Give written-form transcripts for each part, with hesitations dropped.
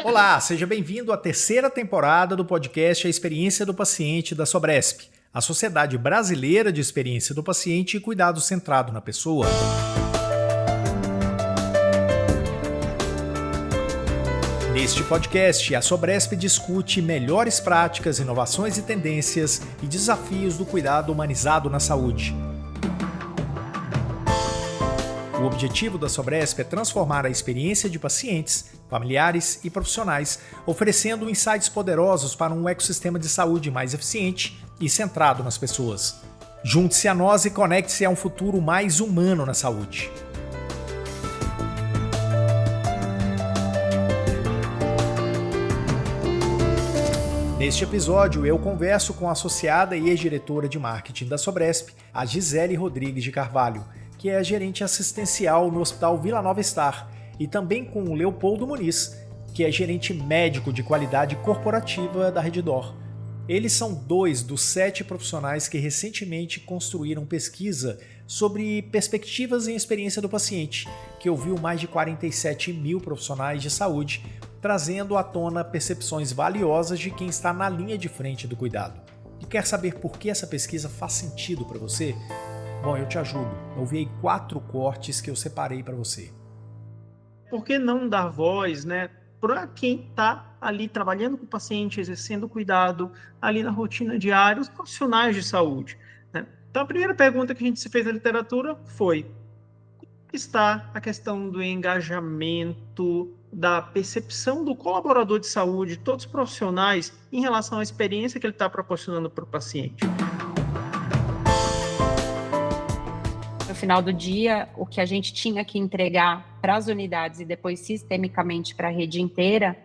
Olá, seja bem-vindo à terceira temporada do podcast A Experiência do Paciente da Sobresp, a Sociedade Brasileira de Experiência do Paciente e Cuidado Centrado na Pessoa. Neste podcast, a Sobresp discute melhores práticas, inovações e tendências e desafios do cuidado humanizado na saúde. O objetivo da Sobresp é transformar a experiência de pacientes, familiares e profissionais, oferecendo insights poderosos para um ecossistema de saúde mais eficiente e centrado nas pessoas. Junte-se a nós e conecte-se a um futuro mais humano na saúde. Neste episódio, eu converso com a associada e ex-diretora de marketing da Sobresp, a Gisele Rodrigues de Carvalho, que é gerente assistencial no Hospital Vila Nova Star, e também com o Leopoldo Muniz, que é gerente médico de qualidade corporativa da Redditor. Eles são 2 dos 7 profissionais que recentemente construíram pesquisa sobre perspectivas em experiência do paciente, que ouviu mais de 47 mil profissionais de saúde, trazendo à tona percepções valiosas de quem está na linha de frente do cuidado. E quer saber por que essa pesquisa faz sentido para você? Bom, eu te ajudo. Eu vi 4 cortes que eu separei para você. Por que não dar voz, para quem está ali trabalhando com o paciente, exercendo cuidado ali na rotina diária, os profissionais de saúde, né? Então, a primeira pergunta que a gente se fez na literatura foi: como está a questão do engajamento, da percepção do colaborador de saúde, todos os profissionais, em relação à experiência que ele está proporcionando para o paciente? No final do dia, o que a gente tinha que entregar para as unidades e depois sistemicamente para a rede inteira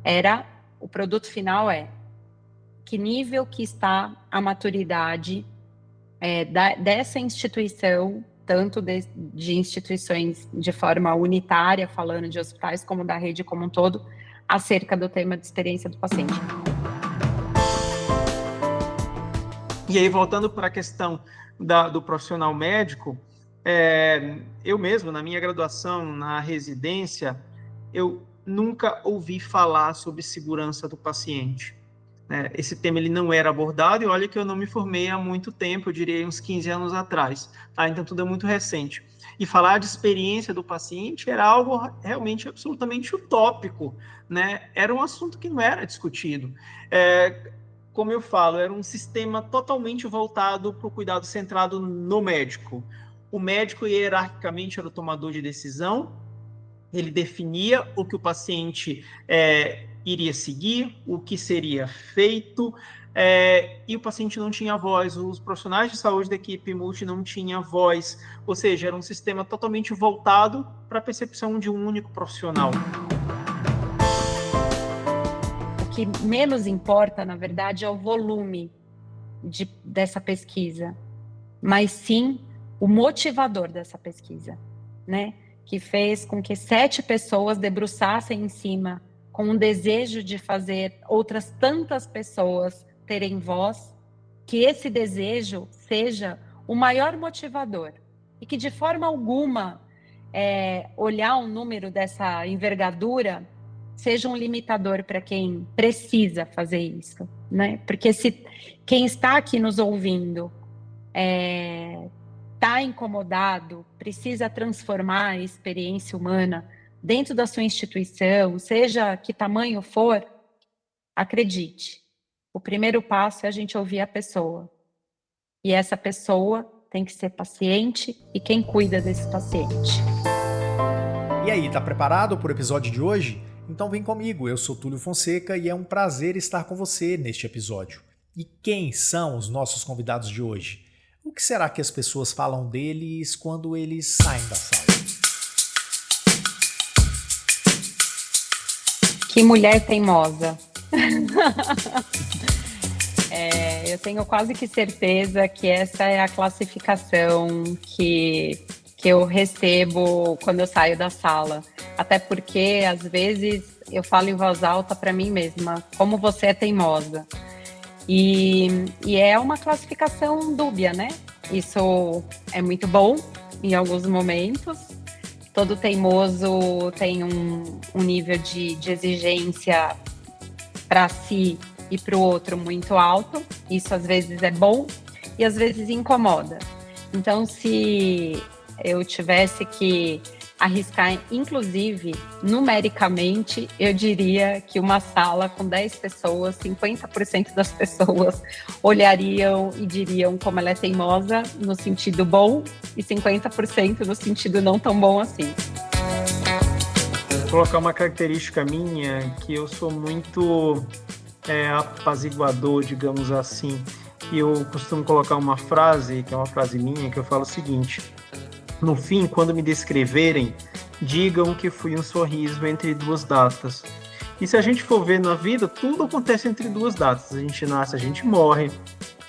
era, o produto final que nível que está a maturidade dessa instituição, tanto de instituições de forma unitária, falando de hospitais, como da rede como um todo, acerca do tema de experiência do paciente. E aí, voltando para a questão do profissional médico, eu mesmo, na minha graduação, na residência, eu nunca ouvi falar sobre segurança do paciente. Esse tema ele não era abordado, e olha que eu não me formei há muito tempo, eu diria uns 15 anos atrás, tá? Então tudo é muito recente. E falar de experiência do paciente era algo realmente absolutamente utópico, né? Era um assunto que não era discutido. Como eu falo, era um sistema totalmente voltado para o cuidado centrado no médico. O médico, hierarquicamente, era o tomador de decisão, ele definia o que o paciente iria seguir, o que seria feito, e o paciente não tinha voz, os profissionais de saúde da equipe multi não tinham voz, ou seja, era um sistema totalmente voltado para a percepção de um único profissional. O que menos importa, na verdade, é o volume dessa pesquisa, mas sim o motivador dessa pesquisa, né? Que fez com que 7 pessoas debruçassem em cima, com um desejo de fazer outras tantas pessoas terem voz, que esse desejo seja o maior motivador, e que de forma alguma olhar um número dessa envergadura seja um limitador para quem precisa fazer isso, né? Porque se quem está aqui nos ouvindo está incomodado, precisa transformar a experiência humana dentro da sua instituição, seja que tamanho for, acredite, o primeiro passo é a gente ouvir a pessoa. E essa pessoa tem que ser paciente e quem cuida desse paciente. E aí, tá preparado para o episódio de hoje? Então vem comigo, eu sou Túlio Fonseca e é um prazer estar com você neste episódio. E quem são os nossos convidados de hoje? O que será que as pessoas falam deles quando eles saem da sala? Que mulher teimosa. Eu tenho quase que certeza que essa é a classificação que eu recebo quando eu saio da sala. Até porque, às vezes, eu falo em voz alta para mim mesma, como você é teimosa. E é uma classificação dúbia, né? Isso é muito bom em alguns momentos, todo teimoso tem um nível de exigência para si e para o outro muito alto. Isso às vezes é bom e às vezes incomoda. Então, se eu tivesse que arriscar, inclusive, numericamente, eu diria que uma sala com 10 pessoas, 50% das pessoas olhariam e diriam como ela é teimosa no sentido bom e 50% no sentido não tão bom assim. Vou colocar uma característica minha, que eu sou muito apaziguador, digamos assim. E eu costumo colocar uma frase, que é uma frase minha, que eu falo o seguinte: no fim, quando me descreverem, digam que fui um sorriso entre duas datas. E se a gente for ver na vida, tudo acontece entre duas datas. A gente nasce, a gente morre.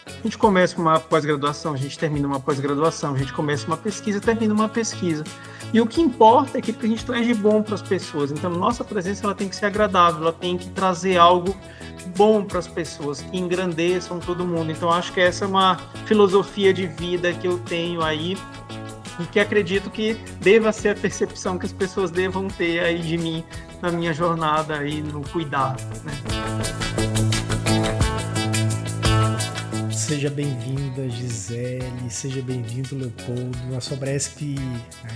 A gente começa uma pós-graduação, a gente termina uma pós-graduação, a gente começa uma pesquisa, termina uma pesquisa. E o que importa é aquilo que a gente traz de bom para as pessoas. Então, nossa presença ela tem que ser agradável, ela tem que trazer algo bom para as pessoas, que engrandeçam todo mundo. Então, acho que essa é uma filosofia de vida que eu tenho aí e que acredito que deva ser a percepção que as pessoas devam ter aí de mim na minha jornada aí no cuidado, né? Seja bem-vinda, Gisele, seja bem-vindo, Leopoldo. A Sobresp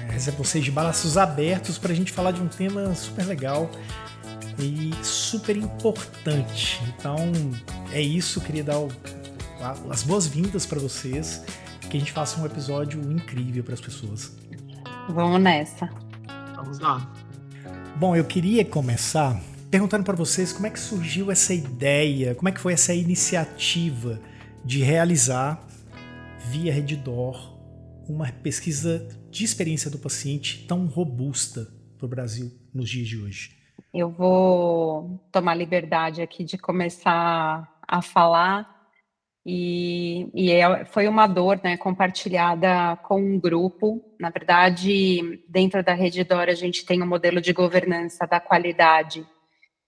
recebe vocês de braços abertos para a gente falar de um tema super legal e super importante. Então, é isso, queria dar as boas-vindas para vocês, que a gente faça um episódio incrível para as pessoas. Vamos nessa. Vamos lá. Bom, eu queria começar perguntando para vocês como é que surgiu essa ideia, como é que foi essa iniciativa de realizar, via Redditor, uma pesquisa de experiência do paciente tão robusta para o Brasil nos dias de hoje. Eu vou tomar liberdade aqui de começar a falar foi uma dor, né, compartilhada com um grupo. Na verdade, dentro da Redditor a gente tem um modelo de governança da qualidade,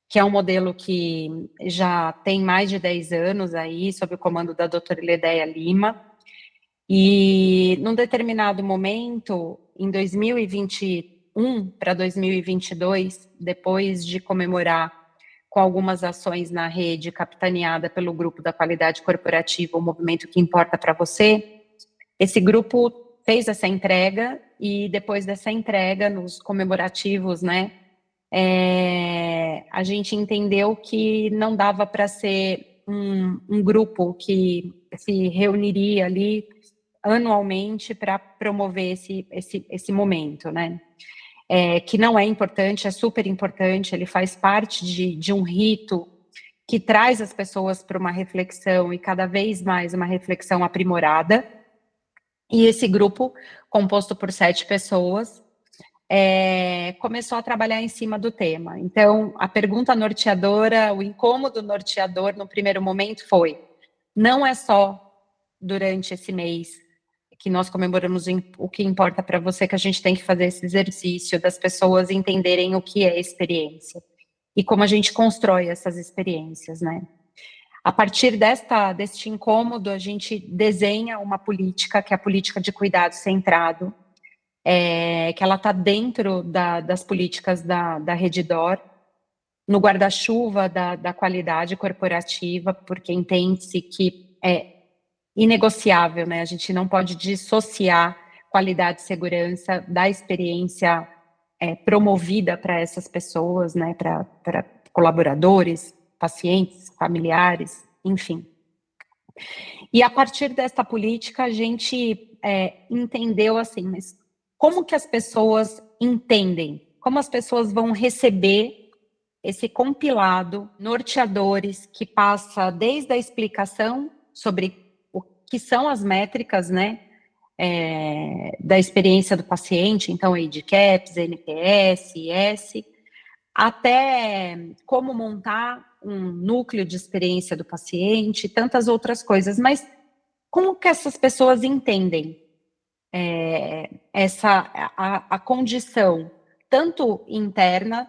que é um modelo que já tem mais de 10 anos aí, sob o comando da doutora Iledeia Lima. E num determinado momento, em 2021 para 2022, depois de comemorar com algumas ações na rede, capitaneada pelo Grupo da Qualidade Corporativa, o Movimento que Importa para Você, esse grupo fez essa entrega e depois dessa entrega, nos comemorativos, né, a gente entendeu que não dava para ser um grupo que se reuniria ali anualmente para promover esse momento, né? Que não é importante, é super importante, ele faz parte de um rito que traz as pessoas para uma reflexão e cada vez mais uma reflexão aprimorada. E esse grupo, composto por 7 pessoas, começou a trabalhar em cima do tema. Então, a pergunta norteadora, o incômodo norteador no primeiro momento foi: não é só durante esse mês que nós comemoramos o que importa para você que a gente tem que fazer esse exercício das pessoas entenderem o que é experiência e como a gente constrói essas experiências, né? A partir deste incômodo, a gente desenha uma política, que é a política de cuidado centrado, que ela está dentro das políticas da Redditor, no guarda-chuva da qualidade corporativa, porque entende-se que é inegociável, né? A gente não pode dissociar qualidade e segurança da experiência promovida para essas pessoas, né? Para colaboradores, pacientes, familiares, enfim. E a partir dessa política, a gente entendeu assim, mas como que as pessoas entendem? Como as pessoas vão receber esse compilado norteadores que passa desde a explicação sobre o que são as métricas, né, da experiência do paciente, então EIDCAPS, NPS, IS, até como montar um núcleo de experiência do paciente, tantas outras coisas. Mas como que essas pessoas entendem a condição, tanto interna,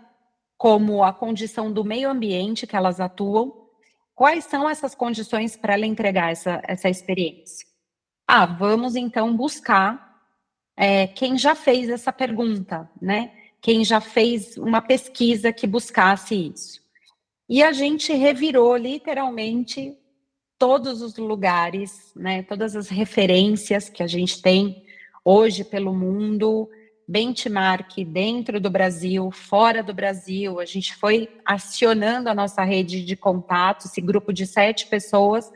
como a condição do meio ambiente que elas atuam? Quais são essas condições para ela entregar essa experiência? Vamos então buscar quem já fez essa pergunta, né? Quem já fez uma pesquisa que buscasse isso. E a gente revirou literalmente todos os lugares, né? Todas as referências que a gente tem hoje pelo mundo, benchmark dentro do Brasil, fora do Brasil. A gente foi acionando a nossa rede de contato, esse grupo de 7 pessoas.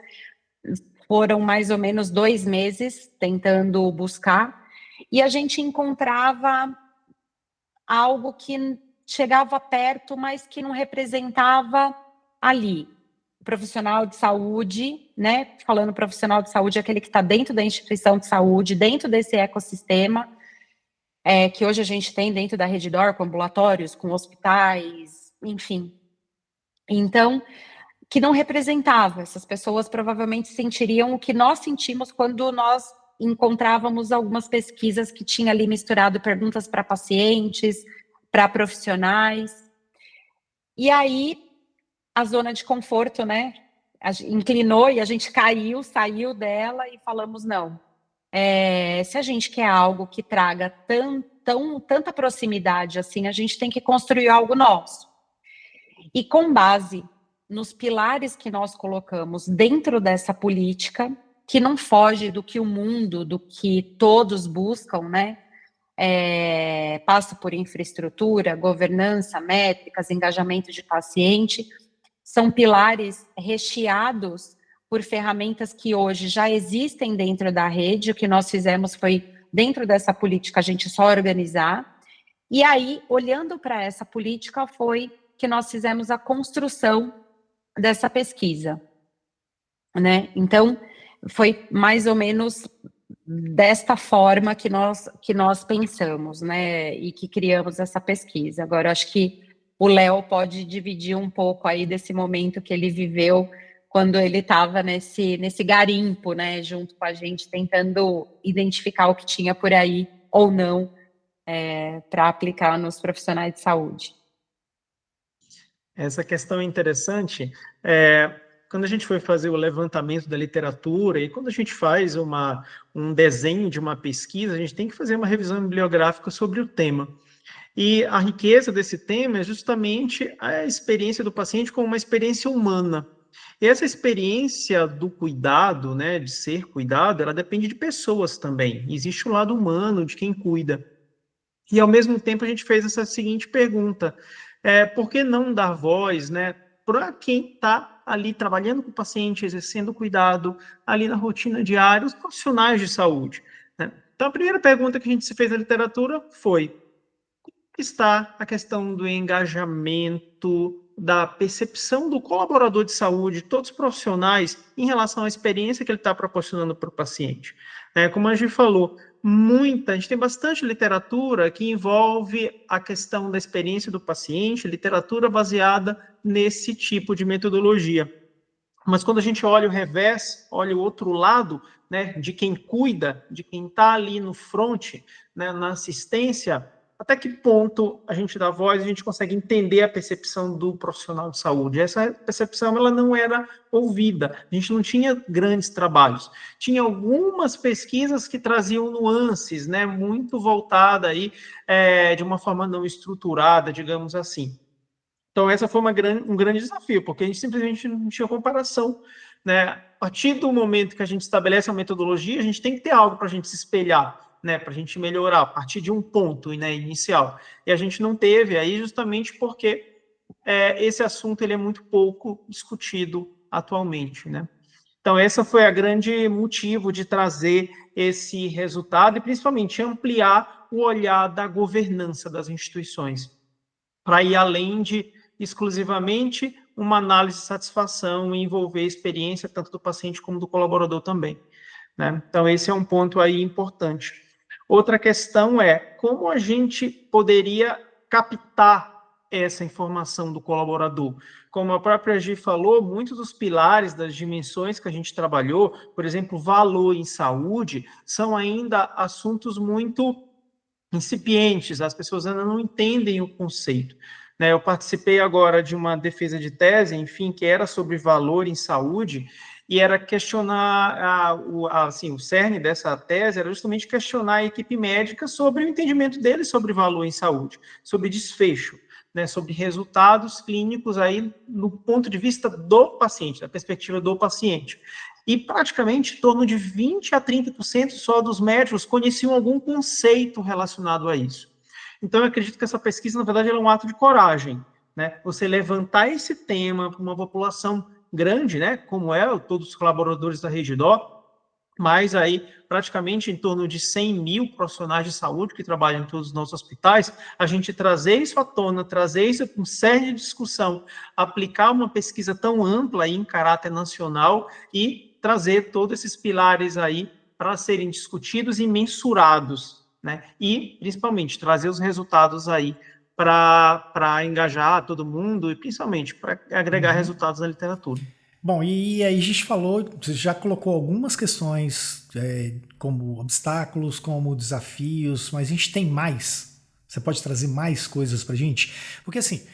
Foram mais ou menos 2 meses tentando buscar, e a gente encontrava algo que chegava perto, mas que não representava ali. O profissional de saúde, né? Falando profissional de saúde, é aquele que está dentro da instituição de saúde, dentro desse ecossistema, que hoje a gente tem dentro da rede DOR, com ambulatórios, com hospitais, enfim. Então, que não representava. Essas pessoas provavelmente sentiriam o que nós sentimos quando nós encontrávamos algumas pesquisas que tinha ali misturado perguntas para pacientes, para profissionais. E aí, a zona de conforto, né, inclinou e a gente saiu dela e falamos, não, se a gente quer algo que traga tanta proximidade assim, a gente tem que construir algo nosso. E com base nos pilares que nós colocamos dentro dessa política, que não foge do que o mundo, do que todos buscam, né? Passa por infraestrutura, governança, métricas, engajamento de paciente, são pilares recheados por ferramentas que hoje já existem dentro da rede. O que nós fizemos foi, dentro dessa política, a gente só organizar. E aí, olhando para essa política, foi que nós fizemos a construção dessa pesquisa, né? Então, foi mais ou menos desta forma que nós pensamos, né? E que criamos essa pesquisa. Agora, acho que o Léo pode dividir um pouco aí desse momento que ele viveu quando ele estava nesse garimpo, né? Junto com a gente, tentando identificar o que tinha por aí ou não para aplicar nos profissionais de saúde. Essa questão é interessante. Quando a gente foi fazer o levantamento da literatura e quando a gente faz um desenho de uma pesquisa, a gente tem que fazer uma revisão bibliográfica sobre o tema. E a riqueza desse tema é justamente a experiência do paciente como uma experiência humana. E essa experiência do cuidado, né, de ser cuidado, ela depende de pessoas também. Existe o lado humano de quem cuida. E, ao mesmo tempo, a gente fez essa seguinte pergunta: por que não dar voz, né, para quem está ali trabalhando com o paciente, exercendo cuidado, ali na rotina diária, os profissionais de saúde, né? Então, a primeira pergunta que a gente se fez na literatura foi: como está a questão do engajamento, da percepção do colaborador de saúde, todos os profissionais, em relação à experiência que ele está proporcionando para o paciente? Como a gente falou, a gente tem bastante literatura que envolve a questão da experiência do paciente, literatura baseada nesse tipo de metodologia. Mas quando a gente olha o revés, olha o outro lado, né, de quem cuida, de quem está ali no front, né, na assistência, até que ponto a gente dá voz, a gente consegue entender a percepção do profissional de saúde. Essa percepção ela não era ouvida, a gente não tinha grandes trabalhos. Tinha algumas pesquisas que traziam nuances, né, muito voltada aí, de uma forma não estruturada, digamos assim. Então, essa foi um grande desafio, porque a gente simplesmente não tinha comparação, né? A partir do momento que a gente estabelece uma metodologia, a gente tem que ter algo para a gente se espelhar, né? Para a gente melhorar, a partir de um ponto, né, inicial. E a gente não teve aí justamente porque esse assunto ele é muito pouco discutido atualmente, né? Então, esse foi o grande motivo de trazer esse resultado e, principalmente, ampliar o olhar da governança das instituições, para ir além de exclusivamente uma análise de satisfação e envolver a experiência tanto do paciente como do colaborador também, né? Então, esse é um ponto aí importante. Outra questão é como a gente poderia captar essa informação do colaborador. Como a própria Gi falou, muitos dos pilares das dimensões que a gente trabalhou, por exemplo, valor em saúde, são ainda assuntos muito incipientes, as pessoas ainda não entendem o conceito. Eu participei agora de uma defesa de tese, enfim, que era sobre valor em saúde, e era questionar, assim, o cerne dessa tese era justamente questionar a equipe médica sobre o entendimento deles sobre valor em saúde, sobre desfecho, né, sobre resultados clínicos aí no ponto de vista do paciente, da perspectiva do paciente. E praticamente em torno de 20 a 30% só dos médicos conheciam algum conceito relacionado a isso. Então, eu acredito que essa pesquisa, na verdade, é um ato de coragem, né? Você levantar esse tema para uma população grande, né? Como todos os colaboradores da Redidó, mas aí praticamente em torno de 100 mil profissionais de saúde que trabalham em todos os nossos hospitais, a gente trazer isso à tona, trazer isso com série de discussão, aplicar uma pesquisa tão ampla aí em caráter nacional e trazer todos esses pilares aí para serem discutidos e mensurados, né? E, principalmente, trazer os resultados aí para engajar todo mundo e, principalmente, para agregar resultados na literatura. Bom, e aí a gente falou, você já colocou algumas questões como obstáculos, como desafios, mas a gente tem mais. Você pode trazer mais coisas para a gente? Porque assim,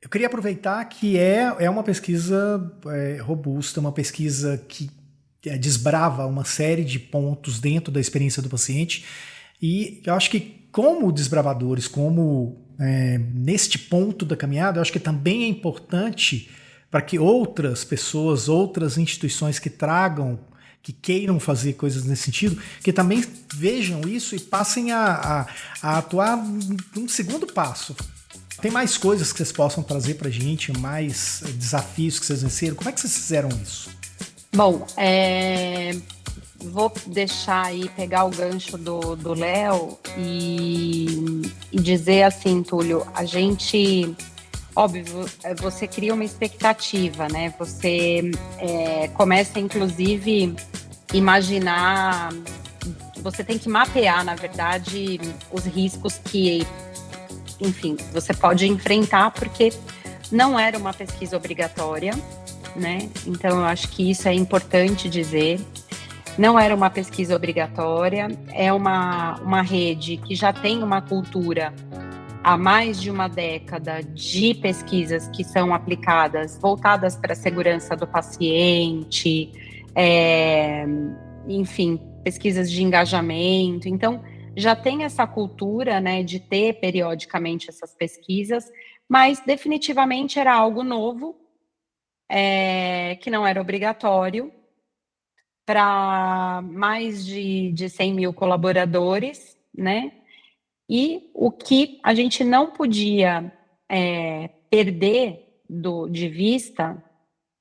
eu queria aproveitar que é uma pesquisa robusta, uma pesquisa que desbrava uma série de pontos dentro da experiência do paciente, e eu acho que como desbravadores, como neste ponto da caminhada, eu acho que também é importante para que outras pessoas, outras instituições que queiram fazer coisas nesse sentido, que também vejam isso e passem a atuar num segundo passo. Tem mais coisas que vocês possam trazer para a gente, mais desafios que vocês venceram? Como é que vocês fizeram isso? Bom, vou deixar aí, pegar o gancho do Léo e dizer assim, Túlio, a gente... Óbvio, você cria uma expectativa, né? Você começa, inclusive, imaginar... Você tem que mapear, na verdade, os riscos que, enfim, você pode enfrentar, porque não era uma pesquisa obrigatória, né? Então, eu acho que isso é importante dizer. Não era uma pesquisa obrigatória, é uma rede que já tem uma cultura há mais de uma década de pesquisas que são aplicadas, voltadas para a segurança do paciente, enfim, pesquisas de engajamento. Então, já tem essa cultura, né, de ter periodicamente essas pesquisas, mas definitivamente era algo novo, que não era obrigatório, para mais de 100 mil colaboradores, né? E o que a gente não podia perder de vista,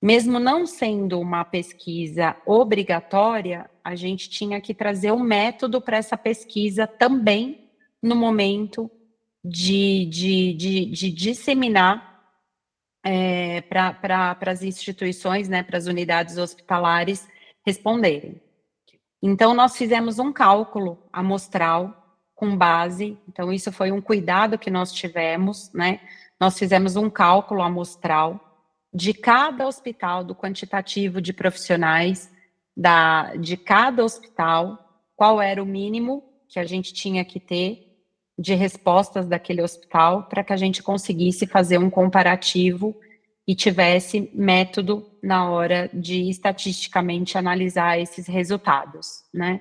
mesmo não sendo uma pesquisa obrigatória, a gente tinha que trazer um método para essa pesquisa também no momento de disseminar para as instituições, né, para as unidades hospitalares responderem. Então, nós fizemos um cálculo amostral com base, então isso foi um cuidado que nós tivemos, né? Nós fizemos um cálculo amostral de cada hospital, do quantitativo de profissionais de cada hospital, qual era o mínimo que a gente tinha que ter de respostas daquele hospital para que a gente conseguisse fazer um comparativo e tivesse método na hora de estatisticamente analisar esses resultados, né?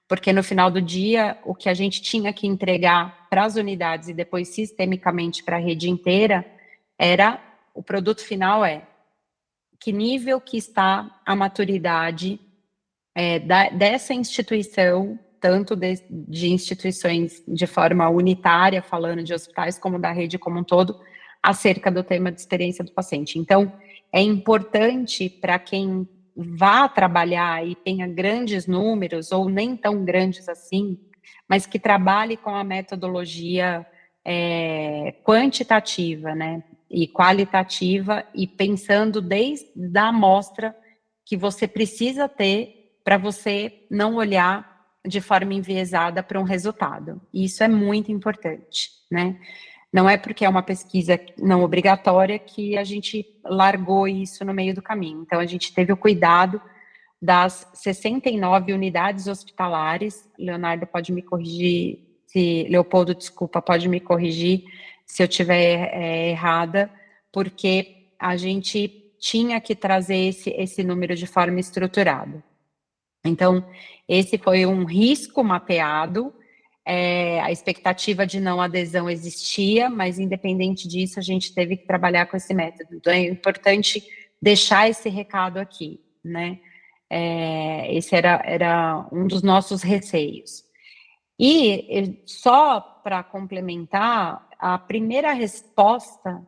Porque no final do dia, o que a gente tinha que entregar para as unidades e depois sistemicamente para a rede inteira o produto final que nível que está a maturidade dessa instituição, tanto de instituições de forma unitária, falando de hospitais, como da rede como um todo, acerca do tema de experiência do paciente. Então, é importante para quem vá trabalhar e tenha grandes números, ou nem tão grandes assim, mas que trabalhe com a metodologia quantitativa, né, e qualitativa, e pensando desde a amostra que você precisa ter para você não olhar de forma enviesada para um resultado. Isso é muito importante, né? Não é porque é uma pesquisa não obrigatória que a gente largou isso no meio do caminho. Então, a gente teve o cuidado das 69 unidades hospitalares. Leonardo pode me corrigir, Leopoldo, desculpa, pode me corrigir se eu estiver errada, porque a gente tinha que trazer esse número de forma estruturada. Então, esse foi um risco mapeado, a expectativa de não adesão existia, mas independente disso, a gente teve que trabalhar com esse método. Então, é importante deixar esse recado aqui, né? Esse era um dos nossos receios. E só para complementar, a primeira resposta,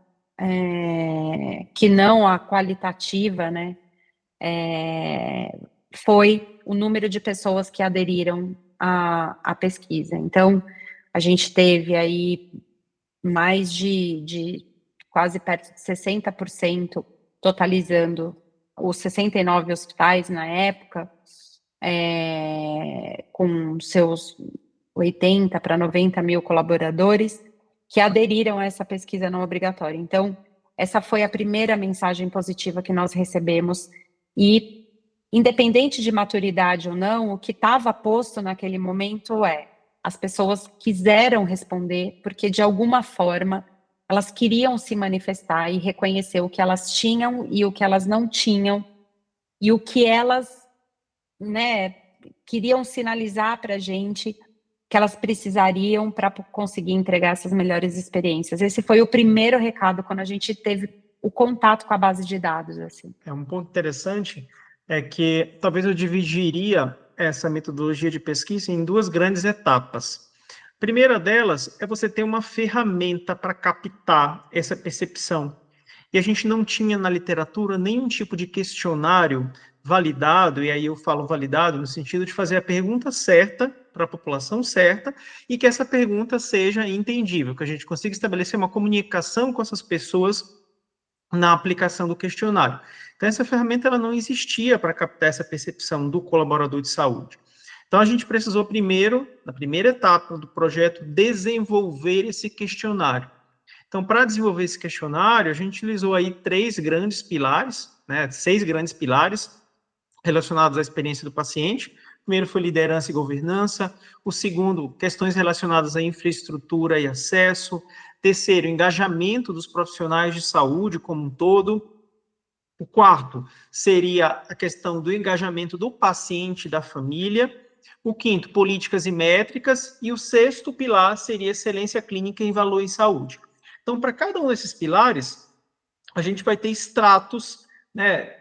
que não a qualitativa, né, foi o número de pessoas que aderiram à pesquisa. Então, a gente teve aí mais de quase perto de 60%, totalizando os 69 hospitais na época, com seus 80 para 90 mil colaboradores, que aderiram a essa pesquisa não obrigatória. Então, essa foi a primeira mensagem positiva que nós recebemos, e independente de maturidade ou não, o que estava posto naquele momento as pessoas quiseram responder, porque de alguma forma elas queriam se manifestar e reconhecer o que elas tinham e o que elas não tinham, e o que elas, né, queriam sinalizar para a gente que elas precisariam para conseguir entregar essas melhores experiências. Esse foi o primeiro recado quando a gente teve o contato com a base de dados. Assim. Um ponto interessante é que talvez eu dividiria essa metodologia de pesquisa em duas grandes etapas. A primeira delas é você ter uma ferramenta para captar essa percepção. E a gente não tinha na literatura nenhum tipo de questionário validado, e aí eu falo validado no sentido de fazer a pergunta certa para a população certa, e que essa pergunta seja entendível, que a gente consiga estabelecer uma comunicação com essas pessoas na aplicação do questionário. Então, essa ferramenta ela não existia para captar essa percepção do colaborador de saúde. Então, a gente precisou primeiro, na primeira etapa do projeto, desenvolver esse questionário. Então, para desenvolver esse questionário, a gente utilizou aí 6 grandes pilares relacionados à experiência do paciente. O primeiro foi liderança e governança. O segundo, questões relacionadas à infraestrutura e acesso. Terceiro, engajamento dos profissionais de saúde como um todo. O quarto seria a questão do engajamento do paciente e da família. O quinto, políticas e métricas. E o sexto pilar seria excelência clínica em valor em saúde. Então, para cada um desses pilares, a gente vai ter extratos, né,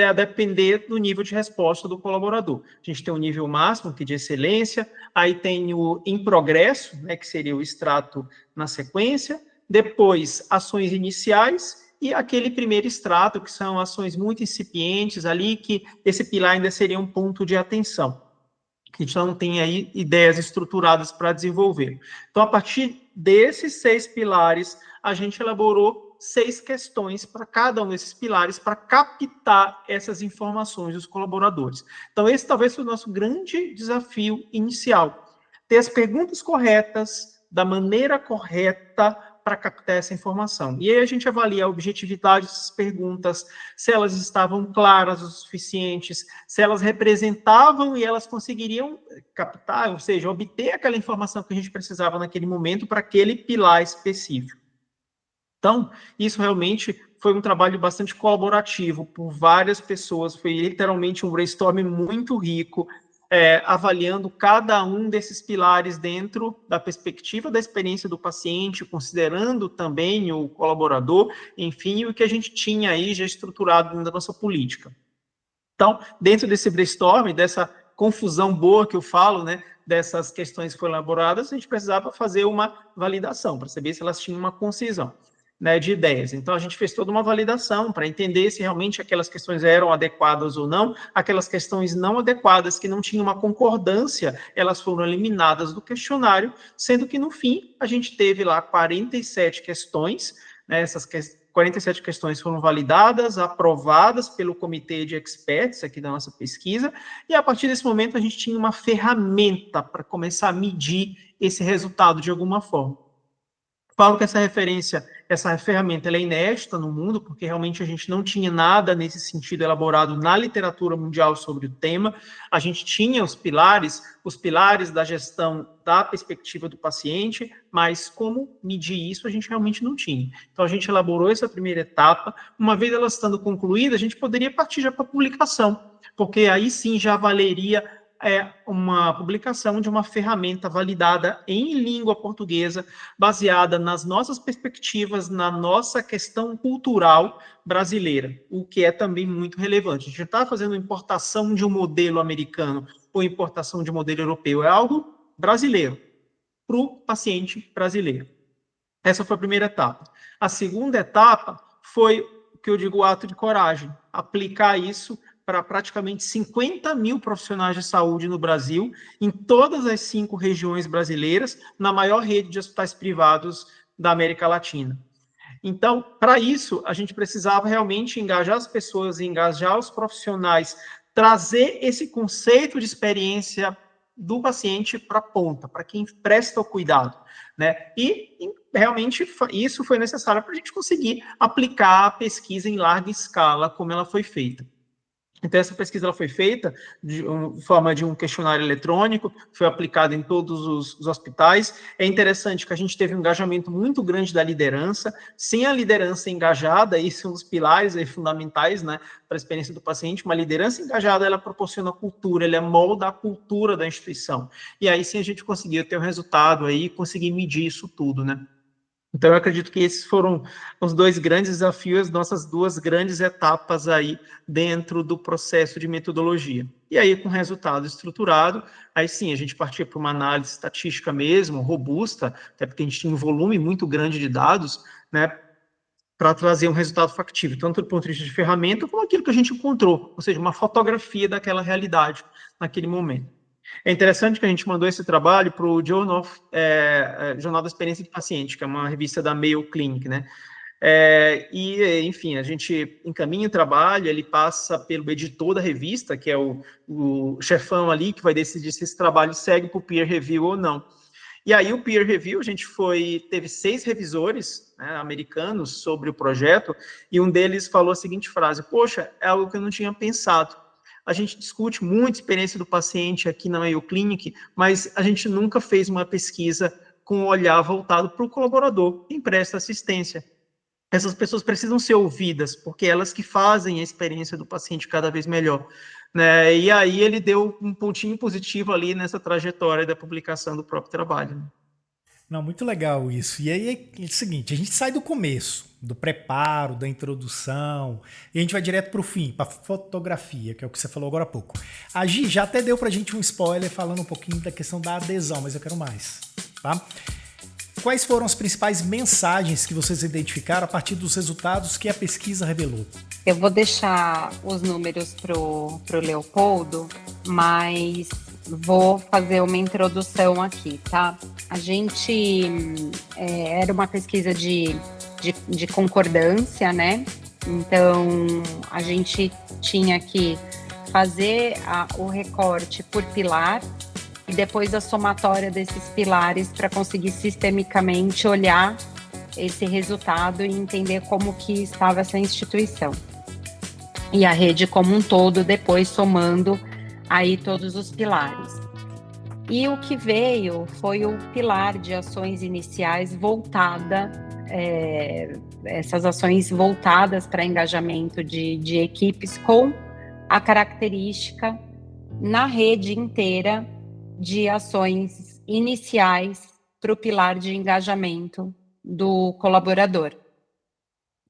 a depender do nível de resposta do colaborador. A gente tem o nível máximo, que é de excelência, aí tem o em progresso, né, que seria o extrato na sequência, depois ações iniciais e aquele primeiro extrato, que são ações muito incipientes ali, que esse pilar ainda seria um ponto de atenção. A gente não tem aí ideias estruturadas para desenvolver. Então, a partir desses 6 pilares, a gente elaborou 6 questões para cada um desses pilares para captar essas informações dos colaboradores. Então, esse talvez seja o nosso grande desafio inicial. Ter as perguntas corretas, da maneira correta, para captar essa informação. E aí a gente avalia a objetividade dessas perguntas, se elas estavam claras o suficientes, se elas representavam e elas conseguiriam captar, ou seja, obter aquela informação que a gente precisava naquele momento para aquele pilar específico. Então, isso realmente foi um trabalho bastante colaborativo por várias pessoas, foi literalmente um brainstorming muito rico, avaliando cada um desses pilares dentro da perspectiva da experiência do paciente, considerando também o colaborador, enfim, o que a gente tinha aí já estruturado dentro da nossa política. Então, dentro desse brainstorming, dessa confusão boa que eu falo, né, dessas questões que foram elaboradas, a gente precisava fazer uma validação, para saber se elas tinham uma concisão, né, de ideias. Então, a gente fez toda uma validação para entender se realmente aquelas questões eram adequadas ou não. Aquelas questões não adequadas, que não tinham uma concordância, elas foram eliminadas do questionário, sendo que, no fim, a gente teve lá 47 questões, né, essas 47 questões foram validadas, aprovadas pelo comitê de experts aqui da nossa pesquisa, e a partir desse momento a gente tinha uma ferramenta para começar a medir esse resultado de alguma forma. Falo que essa ferramenta ela é inédita no mundo, porque realmente a gente não tinha nada nesse sentido elaborado na literatura mundial sobre o tema. A gente tinha os pilares da gestão da perspectiva do paciente, mas como medir isso a gente realmente não tinha. Então a gente elaborou essa primeira etapa. Uma vez ela estando concluída, a gente poderia partir já para a publicação, porque aí sim já valeria uma publicação de uma ferramenta validada em língua portuguesa, baseada nas nossas perspectivas, na nossa questão cultural brasileira, o que é também muito relevante. A gente não está fazendo importação de um modelo americano ou importação de um modelo europeu, é algo brasileiro, para o paciente brasileiro. Essa foi a primeira etapa. A segunda etapa foi o que eu digo, o ato de coragem, aplicar isso para praticamente 50 mil profissionais de saúde no Brasil, em todas as 5 regiões brasileiras, na maior rede de hospitais privados da América Latina. Então, para isso, a gente precisava realmente engajar as pessoas, engajar os profissionais, trazer esse conceito de experiência do paciente para a ponta, para quem presta o cuidado, né? E realmente isso foi necessário para a gente conseguir aplicar a pesquisa em larga escala, como ela foi feita. Então, essa pesquisa ela foi feita de forma de um questionário eletrônico, foi aplicado em todos os hospitais. É interessante que a gente teve um engajamento muito grande da liderança. Sem a liderança engajada, isso é um dos pilares fundamentais, né, para a experiência do paciente. Uma liderança engajada, ela proporciona cultura, ela molda a cultura da instituição. E aí sim a gente conseguiu ter um resultado aí, conseguir medir isso tudo, né? Então, eu acredito que esses foram os 2 grandes desafios, nossas 2 grandes etapas aí dentro do processo de metodologia. E aí, com resultado estruturado, aí sim, a gente partia para uma análise estatística mesmo, robusta, até porque a gente tinha um volume muito grande de dados, né, para trazer um resultado factível, tanto do ponto de vista de ferramenta, como aquilo que a gente encontrou, ou seja, uma fotografia daquela realidade naquele momento. É interessante que a gente mandou esse trabalho para o Jornal da Experiência do Paciente, que é uma revista da Mayo Clinic, né? Enfim, a gente encaminha o trabalho, ele passa pelo editor da revista, que é o chefão ali, que vai decidir se esse trabalho segue para o peer review ou não. E aí o peer review, a gente teve 6 revisores, né, americanos sobre o projeto, e um deles falou a seguinte frase: poxa, é algo que eu não tinha pensado. A gente discute muito a experiência do paciente aqui na Mayo Clinic, mas a gente nunca fez uma pesquisa com um olhar voltado para o colaborador, quem presta assistência. Essas pessoas precisam ser ouvidas, porque elas que fazem a experiência do paciente cada vez melhor, né? E aí ele deu um pontinho positivo ali nessa trajetória da publicação do próprio trabalho. Não, muito legal isso. E aí é o seguinte, a gente sai do começo, do preparo, da introdução, e a gente vai direto para o fim, para fotografia, que é o que você falou agora há pouco. A Gi já até deu para a gente um spoiler falando um pouquinho da questão da adesão, mas eu quero mais, tá? Quais foram as principais mensagens que vocês identificaram a partir dos resultados que a pesquisa revelou? Eu vou deixar os números pro Leopoldo, mas vou fazer uma introdução aqui, tá? A gente era uma pesquisa de concordância, né? Então, a gente tinha que fazer o recorte por pilar e depois a somatória desses pilares para conseguir sistemicamente olhar esse resultado e entender como que estava essa instituição. E a rede como um todo, depois somando aí todos os pilares. E o que veio foi o pilar de ações iniciais essas ações voltadas para engajamento de equipes com a característica na rede inteira de ações iniciais para o pilar de engajamento do colaborador,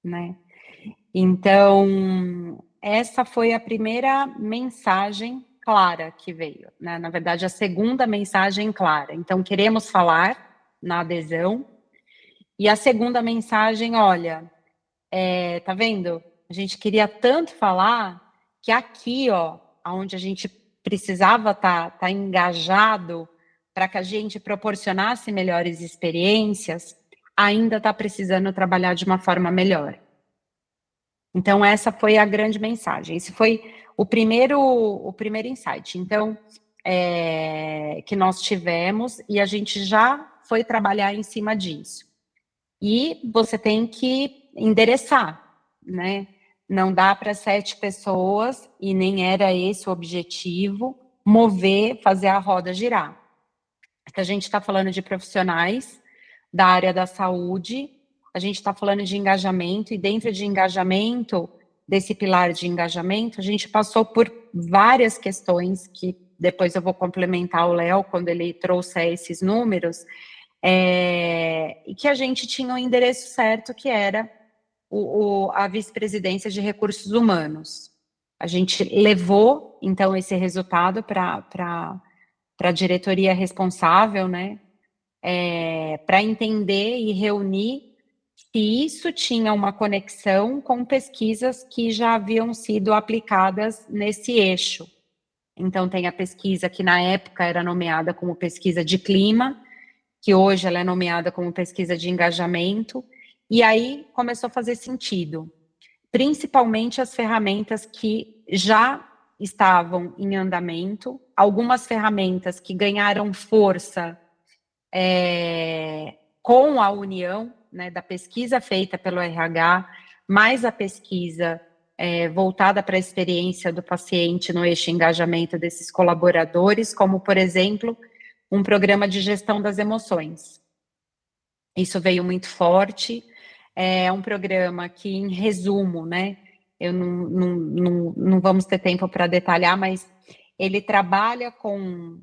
né? Então, essa foi a primeira mensagem clara que veio, né? Na verdade, a segunda mensagem clara. Então, queremos falar na adesão. E a segunda mensagem, olha, tá vendo? A gente queria tanto falar que aqui, ó, onde a gente precisava estar engajado para que a gente proporcionasse melhores experiências, ainda está precisando trabalhar de uma forma melhor. Então, essa foi a grande mensagem. Esse foi o primeiro insight. Então, que nós tivemos, e a gente já foi trabalhar em cima disso. e você tem que endereçar, né? Não dá para 7 pessoas, e nem era esse o objetivo, mover, fazer a roda girar. Porque a gente está falando de profissionais da área da saúde, a gente está falando de engajamento, e dentro de engajamento, desse pilar de engajamento, a gente passou por várias questões que depois eu vou complementar o Léo quando ele trouxer esses números, e que a gente tinha o endereço certo, que era a vice-presidência de recursos humanos. A gente levou, então, esse resultado para a diretoria responsável, né, para entender e reunir se isso tinha uma conexão com pesquisas que já haviam sido aplicadas nesse eixo. Então, tem a pesquisa que na época era nomeada como pesquisa de clima, que hoje ela é nomeada como pesquisa de engajamento, e aí começou a fazer sentido, principalmente as ferramentas que já estavam em andamento, algumas ferramentas que ganharam força com a união, né, da pesquisa feita pelo RH, mais a pesquisa voltada para a experiência do paciente no eixo engajamento desses colaboradores, como, por exemplo, um programa de gestão das emoções. Isso veio muito forte, é um programa que, em resumo, né, eu não vamos ter tempo para detalhar, mas ele trabalha com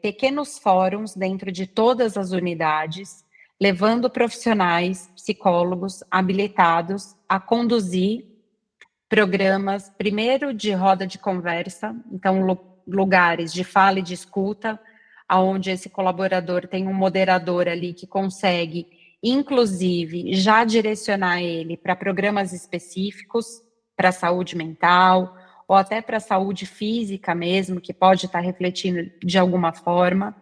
pequenos fóruns dentro de todas as unidades, levando profissionais, psicólogos habilitados a conduzir programas, primeiro de roda de conversa, então lugares de fala e de escuta, onde esse colaborador tem um moderador ali que consegue, inclusive, já direcionar ele para programas específicos, para a saúde mental, ou até para a saúde física mesmo, que pode estar refletindo de alguma forma,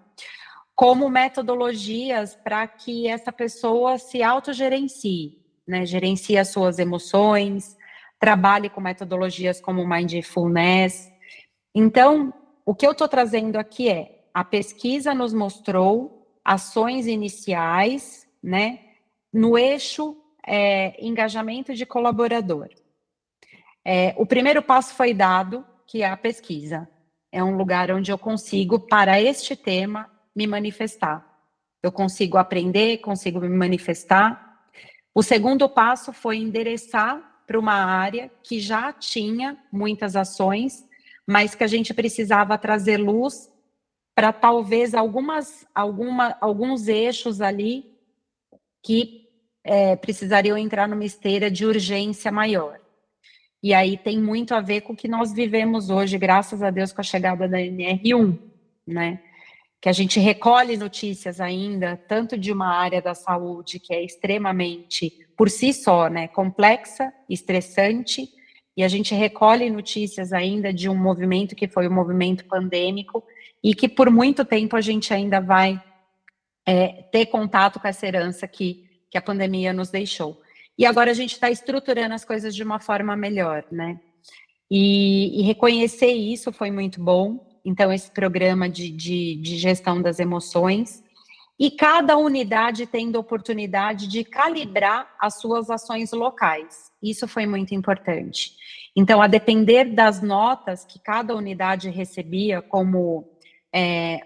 como metodologias para que essa pessoa se autogerencie, né? Gerencie as suas emoções, trabalhe com metodologias como mindfulness. Então, o que eu estou trazendo aqui a pesquisa nos mostrou ações iniciais, né, no eixo engajamento de colaborador. O primeiro passo foi dado, que é a pesquisa. É um lugar onde eu consigo, para este tema, me manifestar. Eu consigo aprender, consigo me manifestar. O segundo passo foi endereçar para uma área que já tinha muitas ações, mas que a gente precisava trazer luz para talvez alguns eixos ali que precisariam entrar numa esteira de urgência maior. E aí tem muito a ver com o que nós vivemos hoje, graças a Deus, com a chegada da NR1, né? Que a gente recolhe notícias ainda, tanto de uma área da saúde que é extremamente, por si só, né, complexa, estressante, e a gente recolhe notícias ainda de um movimento que foi o movimento pandêmico, e que por muito tempo a gente ainda vai ter contato com essa herança que a pandemia nos deixou. E agora a gente está estruturando as coisas de uma forma melhor, né? E reconhecer isso foi muito bom. Então, esse programa de gestão das emoções. E cada unidade tendo oportunidade de calibrar as suas ações locais. Isso foi muito importante. Então, a depender das notas que cada unidade recebia como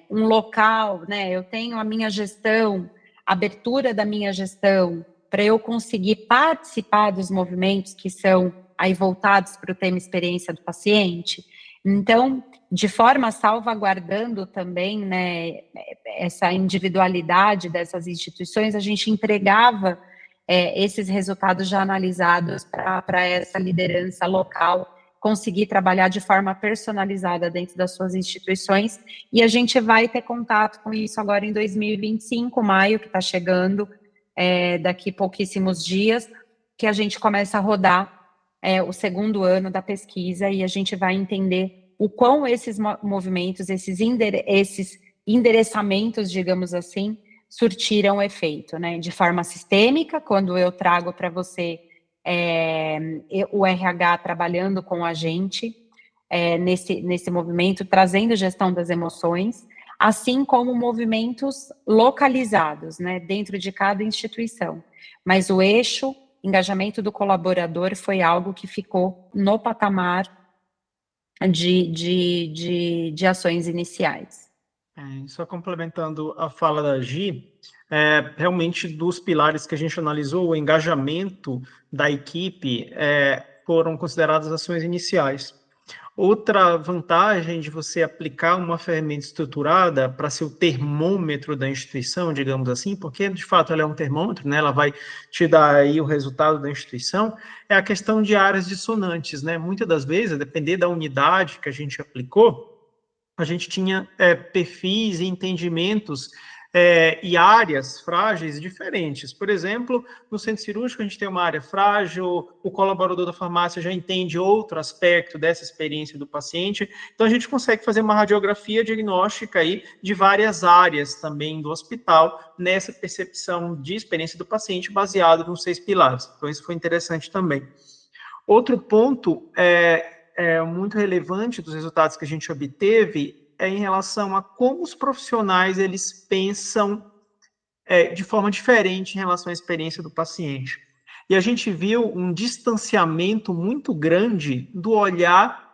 um local, né? Eu tenho a minha gestão, abertura da minha gestão, para eu conseguir participar dos movimentos que são aí voltados para o tema experiência do paciente. Então, de forma salvaguardando também, né, essa individualidade dessas instituições, a gente entregava esses resultados já analisados para essa liderança local conseguir trabalhar de forma personalizada dentro das suas instituições, e a gente vai ter contato com isso agora em 2025, maio, que está chegando, daqui pouquíssimos dias, que a gente começa a rodar o segundo ano da pesquisa, e a gente vai entender o quão esses movimentos, esses endereçamentos, digamos assim, surtiram efeito, né? De forma sistêmica, quando eu trago para você o RH trabalhando com a gente nesse movimento, trazendo gestão das emoções, assim como movimentos localizados, né, dentro de cada instituição. Mas o eixo, engajamento do colaborador, foi algo que ficou no patamar de ações iniciais. Só complementando a fala da Gi, realmente dos pilares que a gente analisou, o engajamento da equipe foram consideradas ações iniciais. Outra vantagem de você aplicar uma ferramenta estruturada para ser o termômetro da instituição, digamos assim, porque de fato ela é um termômetro, né? Ela vai te dar aí o resultado da instituição, é a questão de áreas dissonantes, né? Muitas das vezes, a depender da unidade que a gente aplicou, a gente tinha perfis e entendimentos e áreas frágeis diferentes. Por exemplo, no centro cirúrgico a gente tem uma área frágil, o colaborador da farmácia já entende outro aspecto dessa experiência do paciente, então a gente consegue fazer uma radiografia diagnóstica aí de várias áreas também do hospital, nessa percepção de experiência do paciente baseado nos 6 pilares. Então isso foi interessante também. Outro ponto muito relevante dos resultados que a gente obteve é em relação a como os profissionais eles pensam de forma diferente em relação à experiência do paciente. E a gente viu um distanciamento muito grande do olhar